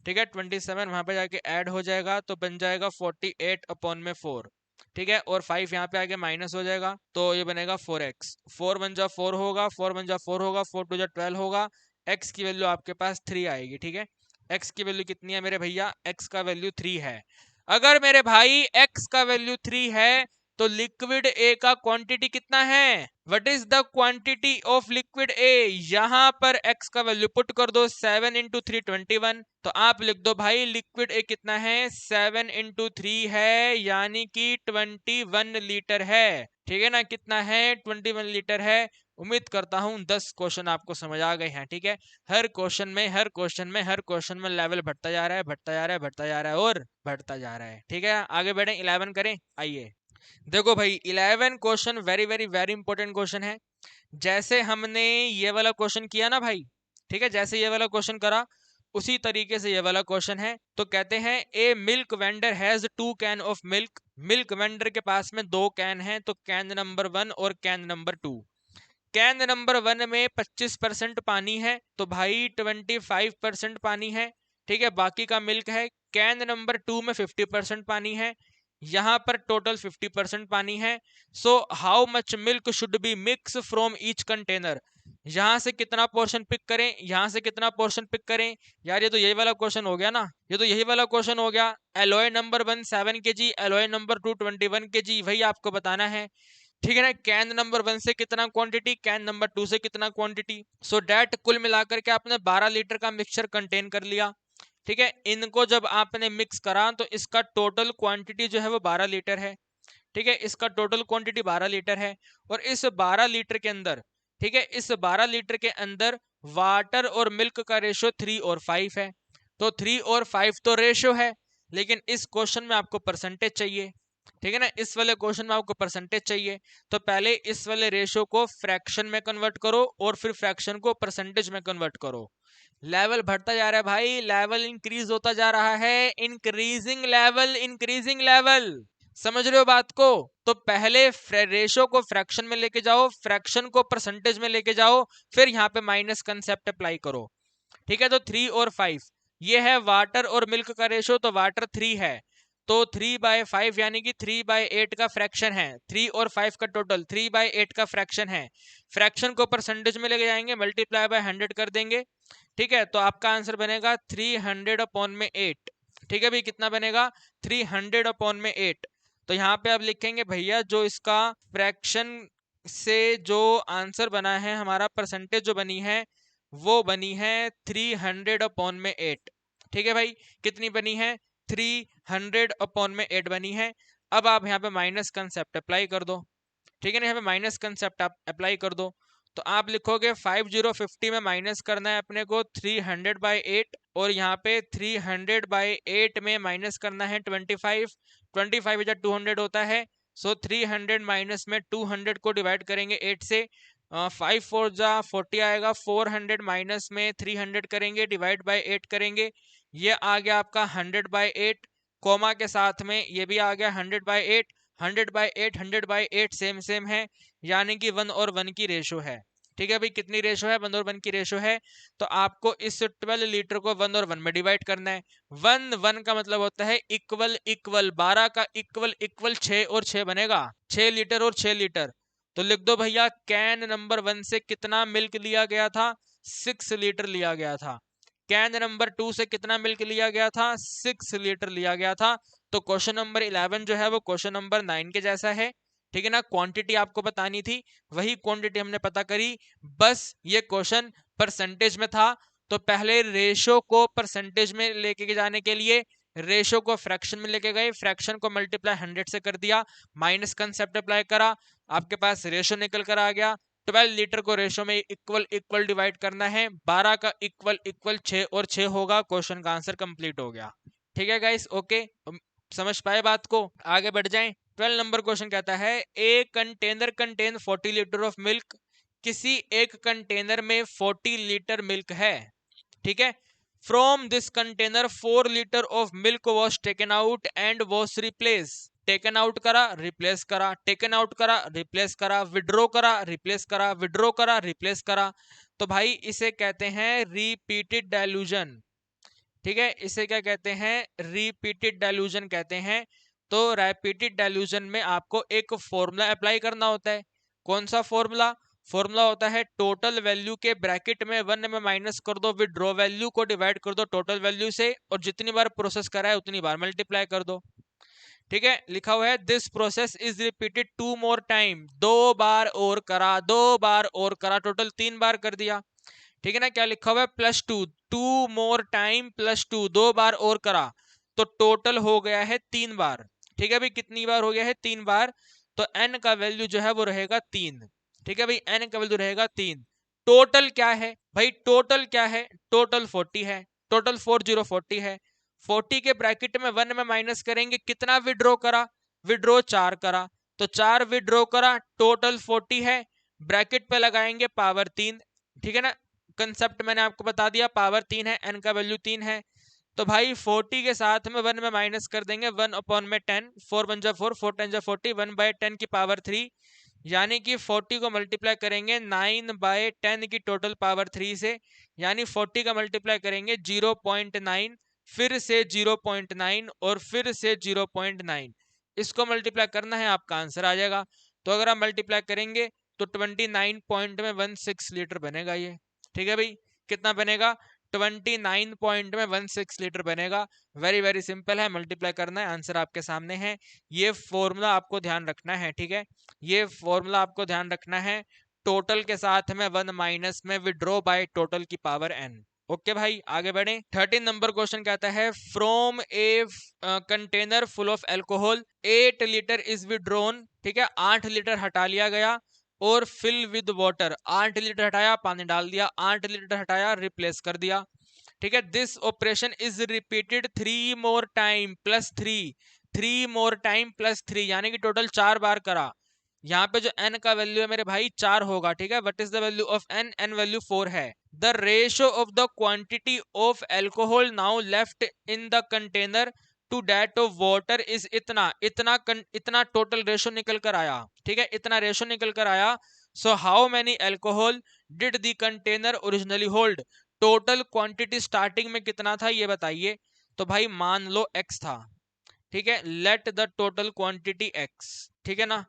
ठीक है, 27 वहां पे जाके ऐड हो जाएगा, तो बन जाएगा 48/4, ठीक है, और 5 यहाँ पे आके माइनस हो जाएगा, तो ये बनेगा 4x, 4 1 जा 4 होगा, 4 1 जा 4 होगा, 4 2 जा 12 होगा, x की वैल्यू आपके पास 3 आएगी, ठीक है। x की वैल्यू कितनी है मेरे भैया, x का वैल्यू 3 है। अगर मेरे भाई x का वैल्यू 3 है, तो लिक्विड ए का क्वांटिटी कितना है, what is the quantity of liquid A, यहां पर x का वैल्यू पुट कर दो, 7 इंटू 3 21, तो आप लिख दो भाई लिक्विड ए कितना है, 7 इंटू 3 है, यानी कि 21 लीटर है, ठीक है ना, कितना है 21 लीटर है। उम्मीद करता हूं 10 क्वेश्चन आपको समझ आ गए हैं, ठीक है। हर क्वेश्चन में हर क्वेश्चन में हर क्वेश्चन में लेवल बढ़ता जा रहा है, बढ़ता जा रहा है, बढ़ता जा रहा है और बढ़ता जा रहा है, ठीक है। आगे बढ़े, 11 करें, आइए। देखो भाई 11 question very very very important question है। जैसे हमने ये वाला क्वेश्चन किया ना भाई, ठीक है, जैसे ये वाला क्वेश्चन करा उसी तरीके से ये वाला क्वेश्चन है। तो कहते हैं a milk vendor has 2 can of milk, milk vendor के पास में 2 कैन है, तो कैन नंबर 1 और कैन नंबर 2, कैन नंबर 1 में 25% पानी है, तो भाई 25% पानी है, ठीक है, बाकी का मिल्क है। कैन नंबर 2 में 50% पानी है, यहां पर टोटल 50% पानी है। So how much milk should be mix from each container, यहाँ से कितना पोर्शन पिक करें, यहाँ से कितना पोर्शन पिक करें। यार ये तो यही वाला क्वेश्चन हो गया ना, ये तो यही वाला क्वेश्चन हो गया। Alloy number 1 7 kg, alloy number 2 21 kg, वही आपको बताना है। ठीक है ना। कैन नंबर 1 से कितना क्वांटिटी, कैन नंबर 2 से कितना क्वांटिटी। सो डैट कुल मिलाकर के आपने 12 लीटर का मिक्सचर कंटेन कर लिया। ठीक है, इनको जब आपने मिक्स करा तो इसका टोटल क्वांटिटी जो है वो 12 लीटर है। ठीक है, इसका टोटल क्वांटिटी 12 लीटर है। और इस 12 लीटर के अंदर, ठीक है, इस 12 लीटर के अंदर वाटर और मिल्क का रेशो 3 और 5 है। तो 3 और 5 तो रेशो है, लेकिन इस क्वेश्चन में आपको परसेंटेज चाहिए। ठीक है ना, इस वाले क्वेश्चन में आपको परसेंटेज चाहिए। तो पहले इस वाले रेशो को फ्रैक्शन में कन्वर्ट करो और फिर फ्रैक्शन को परसेंटेज में कन्वर्ट करो। लेवल बढ़ता जा रहा है भाई, लेवल इंक्रीज होता जा रहा है, इंक्रीजिंग लेवल, इंक्रीजिंग लेवल। समझ रहे हो बात को। तो पहले रेशो को फ्रैक्शन में लेके जाओ, फ्रैक्शन को परसेंटेज में लेके जाओ, फिर यहाँ पे माइनस कंसेप्ट अप्लाई करो। ठीक है, तो 3 और 5 ये है वाटर और मिल्क का रेशो, तो वाटर 3 है, तो 3/5 यानी कि 3/8 का फ्रैक्शन है। 3 और 5 का टोटल 3/8 का फ्रैक्शन है। फ्रैक्शन को परसेंटेज में लेके जाएंगे, मल्टीप्लाई बाय 100 कर देंगे। ठीक है, तो आपका आंसर बनेगा 300/8। ठीक है भाई, कितना बनेगा 300/8। तो यहाँ पे आप लिखेंगे भैया जो इसका फ्रैक्शन से जो आंसर बना है, हमारा परसेंटेज जो बनी है वो बनी है 300/8। ठीक है भाई, कितनी बनी है 300/8 बनी है। अब आप यहाँ पे माइनस कंसेप्ट अप्लाई कर दो। ठीक है ना, यहाँ पे माइनस कंसेप्ट आप अप्लाई कर दो। तो आप लिखोगे 5050 में माइनस करना है अपने को 300/8, और यहाँ पे 300/8 में माइनस करना है 25। 25 इधर 200 होता है। सो 300 माइनस में 200 को डिवाइड करेंगे 8 से। 5 4 जा 40 आएगा। 400 माइनस में 300 करेंगे, डिवाइड बाय 8 करेंगे, ये आ गया आपका 100/8। कोमा के साथ में ये भी आ गया 100/8। 100/8 100/8 सेम सेम है, यानी कि 1 और 1 की रेशो है। ठीक है भाई, कितनी रेशो है, 1 और 1 की रेशो है। तो आपको इस 12 लीटर को 1 और 1 में डिवाइड करना है। 1 1 का मतलब होता है इक्वल इक्वल, 12 का इक्वल इक्वल 6 और 6 बनेगा, 6 लीटर और 6 लीटर। तो लिख दो भैया कैन नंबर 1 से कितना मिल्क लिया गया था, 6 लीटर लिया गया था। कैन नंबर 2 से कितना मिल्क लिया गया था, 6 लीटर लिया गया था। तो क्वेश्चन नंबर 11 जो है वो क्वेश्चन नंबर 9 के जैसा है। ठीक है ना, क्वांटिटी आपको बतानी थी, वही क्वांटिटी हमने पता करी, बस ये क्वेश्चन परसेंटेज में था। तो पहले रेशो को परसेंटेज में लेके जाने के लिए रेशो को फ्रैक्शन में लेके गए, फ्रैक्शन को मल्टीप्लाई 100 से कर दिया, माइनस कंसेप्ट अप्लाई करा, आपके पास रेशो निकल कर आ गया। 12 लीटर को रेशो में इक्वल इक्वल डिवाइड करना है, 12 का इक्वल इक्वल 6 और 6 होगा। क्वेश्चन का आंसर कंप्लीट हो गया। ठीक है गाइस, ओके, समझ पाए बात को, आगे बढ़ जाएं। 12 नंबर क्वेश्चन कहता है a container contain 40 litre of milk. किसी एक कंटेनर में 40 लीटर मिल्क है। ठीक है, from this container 4 litre of milk was taken out and was replace. Taken out करा, रिप्लेस करा, टेकन आउट करा, रिप्लेस करा, विड्रॉ करा, रिप्लेस करा, विड्रॉ करा, रिप्लेस करा। तो भाई इसे कहते हैं रिपीटेड डाइल्यूजन। ठीक है, इसे क्या कहते हैं, रिपीटेड डाइल्यूजन कहते हैं। तो रिपीटेड डाइल्यूजन में आपको एक फॉर्मूला अप्लाई करना होता है। कौन सा फॉर्मूला, फॉर्मूला होता है टोटल वैल्यू के ब्रैकेट में 1 में माइनस कर दो, विड्रॉ वैल्यू को डिवाइड कर दो टोटल वैल्यू से, और जितनी बार प्रोसेस करा है उतनी बार मल्टीप्लाई कर दो। ठीक है, लिखा हुआ है this process is repeated 2 more time. 2 बार और करा, 2 बार और करा, टोटल 3 बार कर दिया। ठीक है ना, क्या लिखा हुआ है +2, 2 मोर टाइम +2, 2 बार और करा, तो टोटल हो गया है 3 बार। ठीक है भाई, कितनी बार हो गया है, 3 बार। तो n का वैल्यू जो है वो रहेगा 3। ठीक है भाई, n का वैल्यू रहेगा 3। टोटल क्या है भाई, टोटल क्या है, टोटल 40 है, टोटल 40 है। 40 के ब्रैकेट में 1 में माइनस करेंगे, कितना विड्रॉ करा, विड्रॉ 4 करा, तो 4 विड्रॉ करा, टोटल 40 है। ब्रैकेट पे लगाएंगे पावर 3। ठीक है ना, कंसेप्ट मैंने आपको बता दिया, पावर 3 है, n का वैल्यू 3 है। तो भाई 40 के साथ में 1 में माइनस कर देंगे, 1/10, 4 1 जा 4, 4 10 जा 40, 1/10 की पावर 3, यानी कि 40 को मल्टीप्लाई करेंगे 9/10 की टोटल पावर 3 से, यानी 40 का मल्टीप्लाई करेंगे 0.9, फिर से 0.9 और फिर से 0.9, इसको मल्टीप्लाई करना है, आपका आंसर आ जाएगा। तो अगर आप मल्टीप्लाई करेंगे तो 29.16 लीटर बनेगा ये। ठीक है भाई, कितना बनेगा? 29.16 लीटर बनेगा। वेरी वेरी सिंपल है, मल्टीप्लाई करना है, आंसर आपके सामने है। ये फॉर्मूला आपको ध्यान रखना है, ठीक है, ये फॉर्मूला आपको ध्यान रखना है। टोटल के साथ में 1 माइनस में विड्रॉ बाय टोटल की पावर n। ओके भाई, आगे बढ़े। 13 नंबर क्वेश्चन कहता है from a container full of alcohol 8 litre is withdrawn. ठीक है, 8 लीटर हटा लिया गया और फिल विद वाटर, 8 लीटर हटाया पानी डाल दिया, 8 लीटर हटाया रिप्लेस कर दिया। ठीक है, this operation is repeated 3 more time plus 3, 3 more time plus 3, यानी कि टोटल 4 बार करा। यहाँ पे जो n का वैल्यू है मेरे भाई 4 होगा। ठीक है, what is the value of n? n value 4 है। The ratio of the quantity of alcohol now left in the container to that of water is इतना, इतना टोटल रेशो निकल कर आया। ठीक है, इतना रेशो निकल कर आया। So how many alcohol did the container originally hold? Total quantity starting में कितना था ये बताइए। तो भाई मान लो x था। ठीक है, let the total quantity x। ठीक है ना,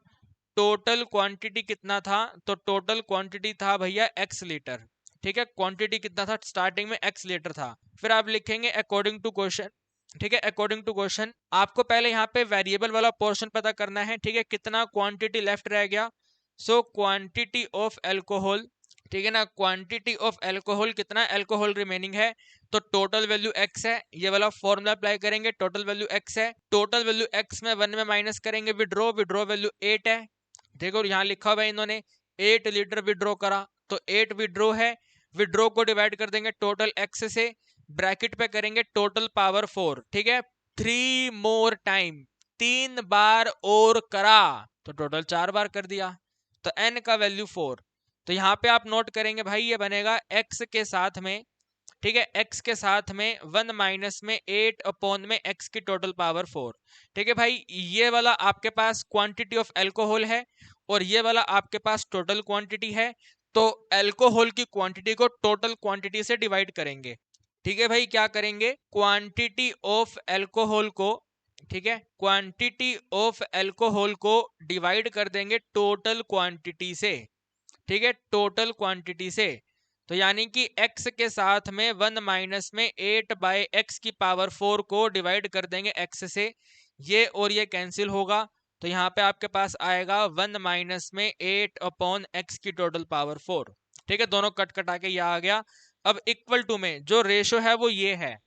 टोटल क्वांटिटी कितना था? तो टोटल क्वांटिटी था भैया x लीटर। ठीक है, क्वांटिटी कितना था स्टार्टिंग में? x लीटर था। फिर आप लिखेंगे अकॉर्डिंग टू क्वेश्चन। ठीक है, अकॉर्डिंग टू क्वेश्चन आपको पहले यहाँ पे वेरिएबल वाला पोर्शन पता करना है। ठीक है, कितना क्वांटिटी लेफ्ट रह गया? सो क्वांटिटी ऑफ एल्कोहल, ठीक है ना, क्वांटिटी ऑफ एल्कोहल, कितना एल्कोहल रिमेनिंग है? तो टोटल वैल्यू x है, ये वाला फॉर्मूला अप्लाई करेंगे, टोटल वैल्यू x है, टोटल वैल्यू x में 1 में माइनस करेंगे विड्रॉ, विड्रॉ वैल्यू 8 है। देखो यहाँ लिखा हुआ है इन्होंने 8 लीटर विड्रॉ करा, तो 8 विड्रॉ है, विड्रॉ को डिवाइड कर देंगे टोटल x से, ब्रैकेट पे करेंगे टोटल पावर 4। ठीक है, 3 मोर टाइम, 3 बार और करा, तो टोटल 4 बार कर दिया, तो n का वैल्यू 4। तो यहाँ पे आप नोट करेंगे भाई ये बनेगा x के साथ में, ठीक है, x के साथ में 1 माइनस में 8 अपॉन में x की टोटल पावर 4। ठीक है भाई, ये वाला आपके पास क्वांटिटी ऑफ एल्कोहल है और ये वाला आपके पास टोटल क्वांटिटी है। तो एल्कोहल की क्वांटिटी को टोटल क्वांटिटी से डिवाइड करेंगे। ठीक है भाई, क्या करेंगे? क्वांटिटी ऑफ एल्कोहल को, ठीक है, क्वांटिटी ऑफ एल्कोहल को डिवाइड कर देंगे टोटल क्वांटिटी से। ठीक है, टोटल क्वांटिटी से, तो यानी कि x के साथ में 1 माइनस में 8 बाय एक्स की पावर 4 को डिवाइड कर देंगे x से, ये और ये कैंसिल होगा, तो यहाँ पे आपके पास आएगा 1 माइनस में 8 अपॉन एक्स की टोटल पावर 4। ठीक है, दोनों कट कटा के ये आ गया। अब इक्वल टू में जो रेशो है वो ये है।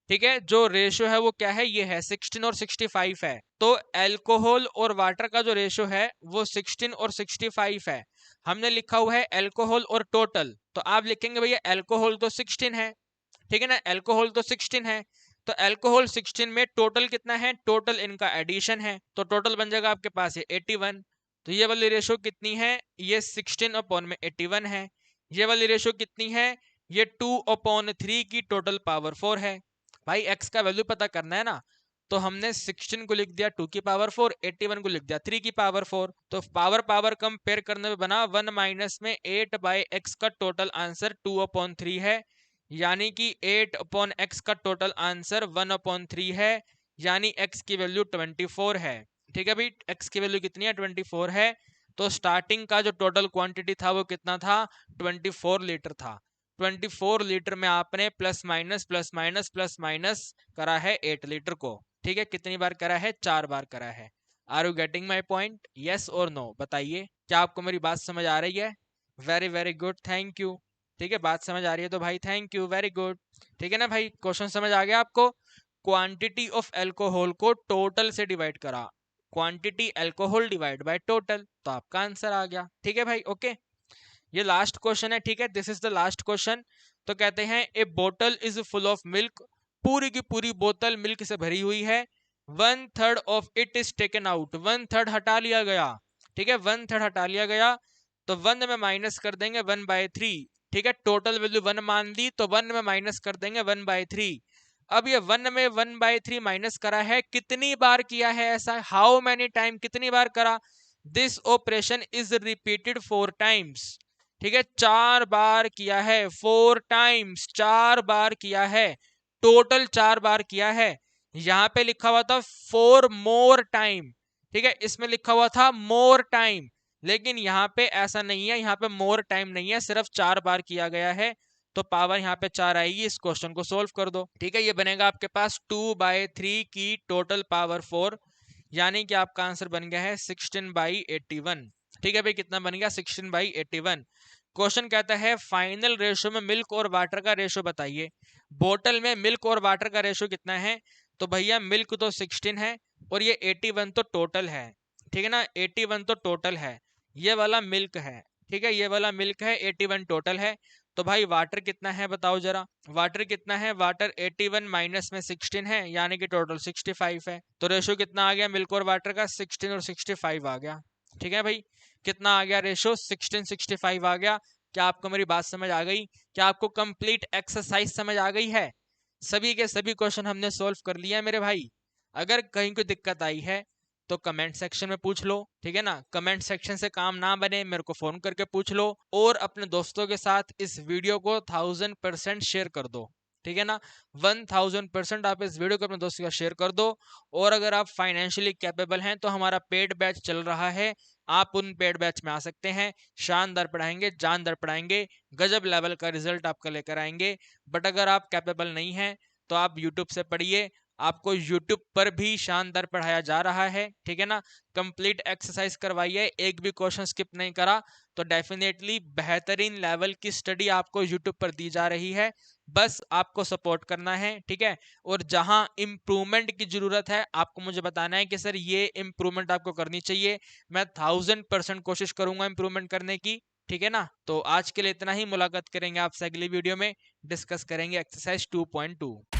ठीक है, जो रेशो है वो क्या है? ये है 16 और 65 है। तो एल्कोहल और वाटर का जो रेशो है वो 16 और 65 है। हमने लिखा हुआ है एल्कोहल और टोटल, तो आप लिखेंगे भैया एल्कोहल तो 16 है, ठीक है ना, एल्कोहल तो 16 है, तो एल्कोहल 16 में टोटल कितना है? टोटल इनका एडिशन है, तो टोटल बन जाएगा आपके पास ये 81। तो ये वाली रेशो कितनी है? ये 16 अपॉन में 81 है। ये वाली रेशो कितनी है? ये 2 अपॉन 3 की टोटल पावर 4 है। भाई x का वैल्यू पता करना है ना, तो हमने 16 को लिख दिया 2 की पावर 4, 81 को लिख दिया 3 की पावर 4, तो पावर पावर कंपेयर करने में बना 1 माइनस में 8 बाई एक्स का टोटल आंसर 2 अपॉन 3 है, यानी कि 8 अपॉन एक्स का टोटल आंसर 1 अपॉन 3 है, यानी x की वैल्यू 24 है। ठीक है भाई, x की वैल्यू कितनी है? 24 है। तो स्टार्टिंग का जो टोटल क्वांटिटी था वो कितना था? 24 लीटर था। 24 लीटर में आपने plus minus plus minus plus minus करा है 8 लीटर को। ठीक है, कितनी बार करा है? 4 बार करा है। Are you getting my point? Yes और नो बताइए, क्या आपको मेरी बात समझ आ रही है? Very very good, thank you. ठीक है, बात समझ आ रही है तो भाई थैंक यू, वेरी गुड। ठीक है ना भाई, क्वेश्चन समझ आ गया आपको? क्वांटिटी ऑफ एल्कोहल को टोटल से डिवाइड करा, quantity alcohol divide by total, तो आपका आंसर आ गया। ठीक है भाई, ओके। ये लास्ट क्वेश्चन है, ठीक है, this is the last question. तो कहते हैं ए बोतल इज फुल ऑफ मिल्क, पूरी की पूरी बोतल मिल्क से भरी हुई है, 1/3 of it is taken out, 1/3 हटा लिया गया। ठीक है, 1/3 हटा लिया गया, तो 1 में माइनस कर देंगे 1/3। ठीक है, टोटल वैल्यू 1 मान ली, तो 1 में माइनस कर देंगे 1/3। अब ये 1 में 1/3 माइनस करा है, कितनी बार किया है ऐसा? हाउ मैनी टाइम, कितनी बार करा? This operation is repeated 4 times. ठीक है, 4 बार किया है, 4 टाइम्स, 4 बार किया है, टोटल 4 बार किया है। यहां पे लिखा हुआ था 4 मोर टाइम, ठीक है, इसमें लिखा हुआ था मोर टाइम, लेकिन यहाँ पे ऐसा नहीं है, यहाँ पे मोर टाइम नहीं है, सिर्फ 4 बार किया गया है, तो पावर यहाँ पे 4 आएगी। इस क्वेश्चन को सोल्व कर दो। ठीक है, ये बनेगा आपके पास 2/3 की टोटल पावर 4, यानी कि आपका आंसर बन गया है 16/81। ठीक है भाई, कितना बन गया? 16/81। क्वेश्चन कहता है फाइनल रेशो में मिल्क और वाटर का रेशो बताइए। बोतल में मिल्क और वाटर का रेशो कितना है? तो भैया मिल्क तो 16 है और ये 81 तो टोटल है। ठीक है ना, 81 तो टोटल है, ये वाला मिल्क है। ठीक है, ये वाला मिल्क है, 81 टोटल है। तो भाई वाटर कितना है बताओ जरा, वाटर कितना है? वाटर 81 माइनस में 16 है, यानी कि टोटल 65 है। तो रेशो कितना आ गया मिल्क और वाटर का? 16 और 65 आ गया। ठीक है भाई, कितना आ गया रेशो? 16:65 आ गया। क्या आपको मेरी बात समझ आ गई? क्या आपको कंप्लीट एक्सरसाइज समझ आ गई है? सभी के सभी क्वेश्चन हमने सॉल्व कर लिया है मेरे भाई। अगर कहीं कोई दिक्कत आई है तो कमेंट सेक्शन में पूछ लो। ठीक है ना, कमेंट सेक्शन से काम ना बने मेरे को फोन करके पूछ लो, और अपने दोस्तों के साथ इस वीडियो को 1000% शेयर कर दो। ठीक है ना, 1000% आप इस वीडियो को अपने दोस्तों के साथ शेयर कर दो। और अगर आप फाइनेंशियली कैपेबल हैं तो हमारा पेड बैच चल रहा है, आप उन पेड बैच में आ सकते हैं। शानदार पढ़ाएंगे, जानदार पढ़ाएंगे, गजब लेवल का रिजल्ट आपका लेकर आएंगे। बट अगर आप कैपेबल नहीं हैं तो आप यूट्यूब से पढ़िए, आपको यूट्यूब पर भी शानदार पढ़ाया जा रहा है। ठीक है ना, कंप्लीट एक्सरसाइज करवाइए, एक भी क्वेश्चन स्किप नहीं करा, तो डेफिनेटली बेहतरीन लेवल की स्टडी आपको यूट्यूब पर दी जा रही है। बस आपको सपोर्ट करना है। ठीक है, और जहां इम्प्रूवमेंट की जरूरत है आपको मुझे बताना है कि सर ये इम्प्रूवमेंट आपको करनी चाहिए। मैं 1000% कोशिश करूंगा इम्प्रूवमेंट करने की। ठीक है ना, तो आज के लिए इतना ही। मुलाकात करेंगे आपसे अगली वीडियो में, डिस्कस करेंगे एक्सरसाइज 2.2।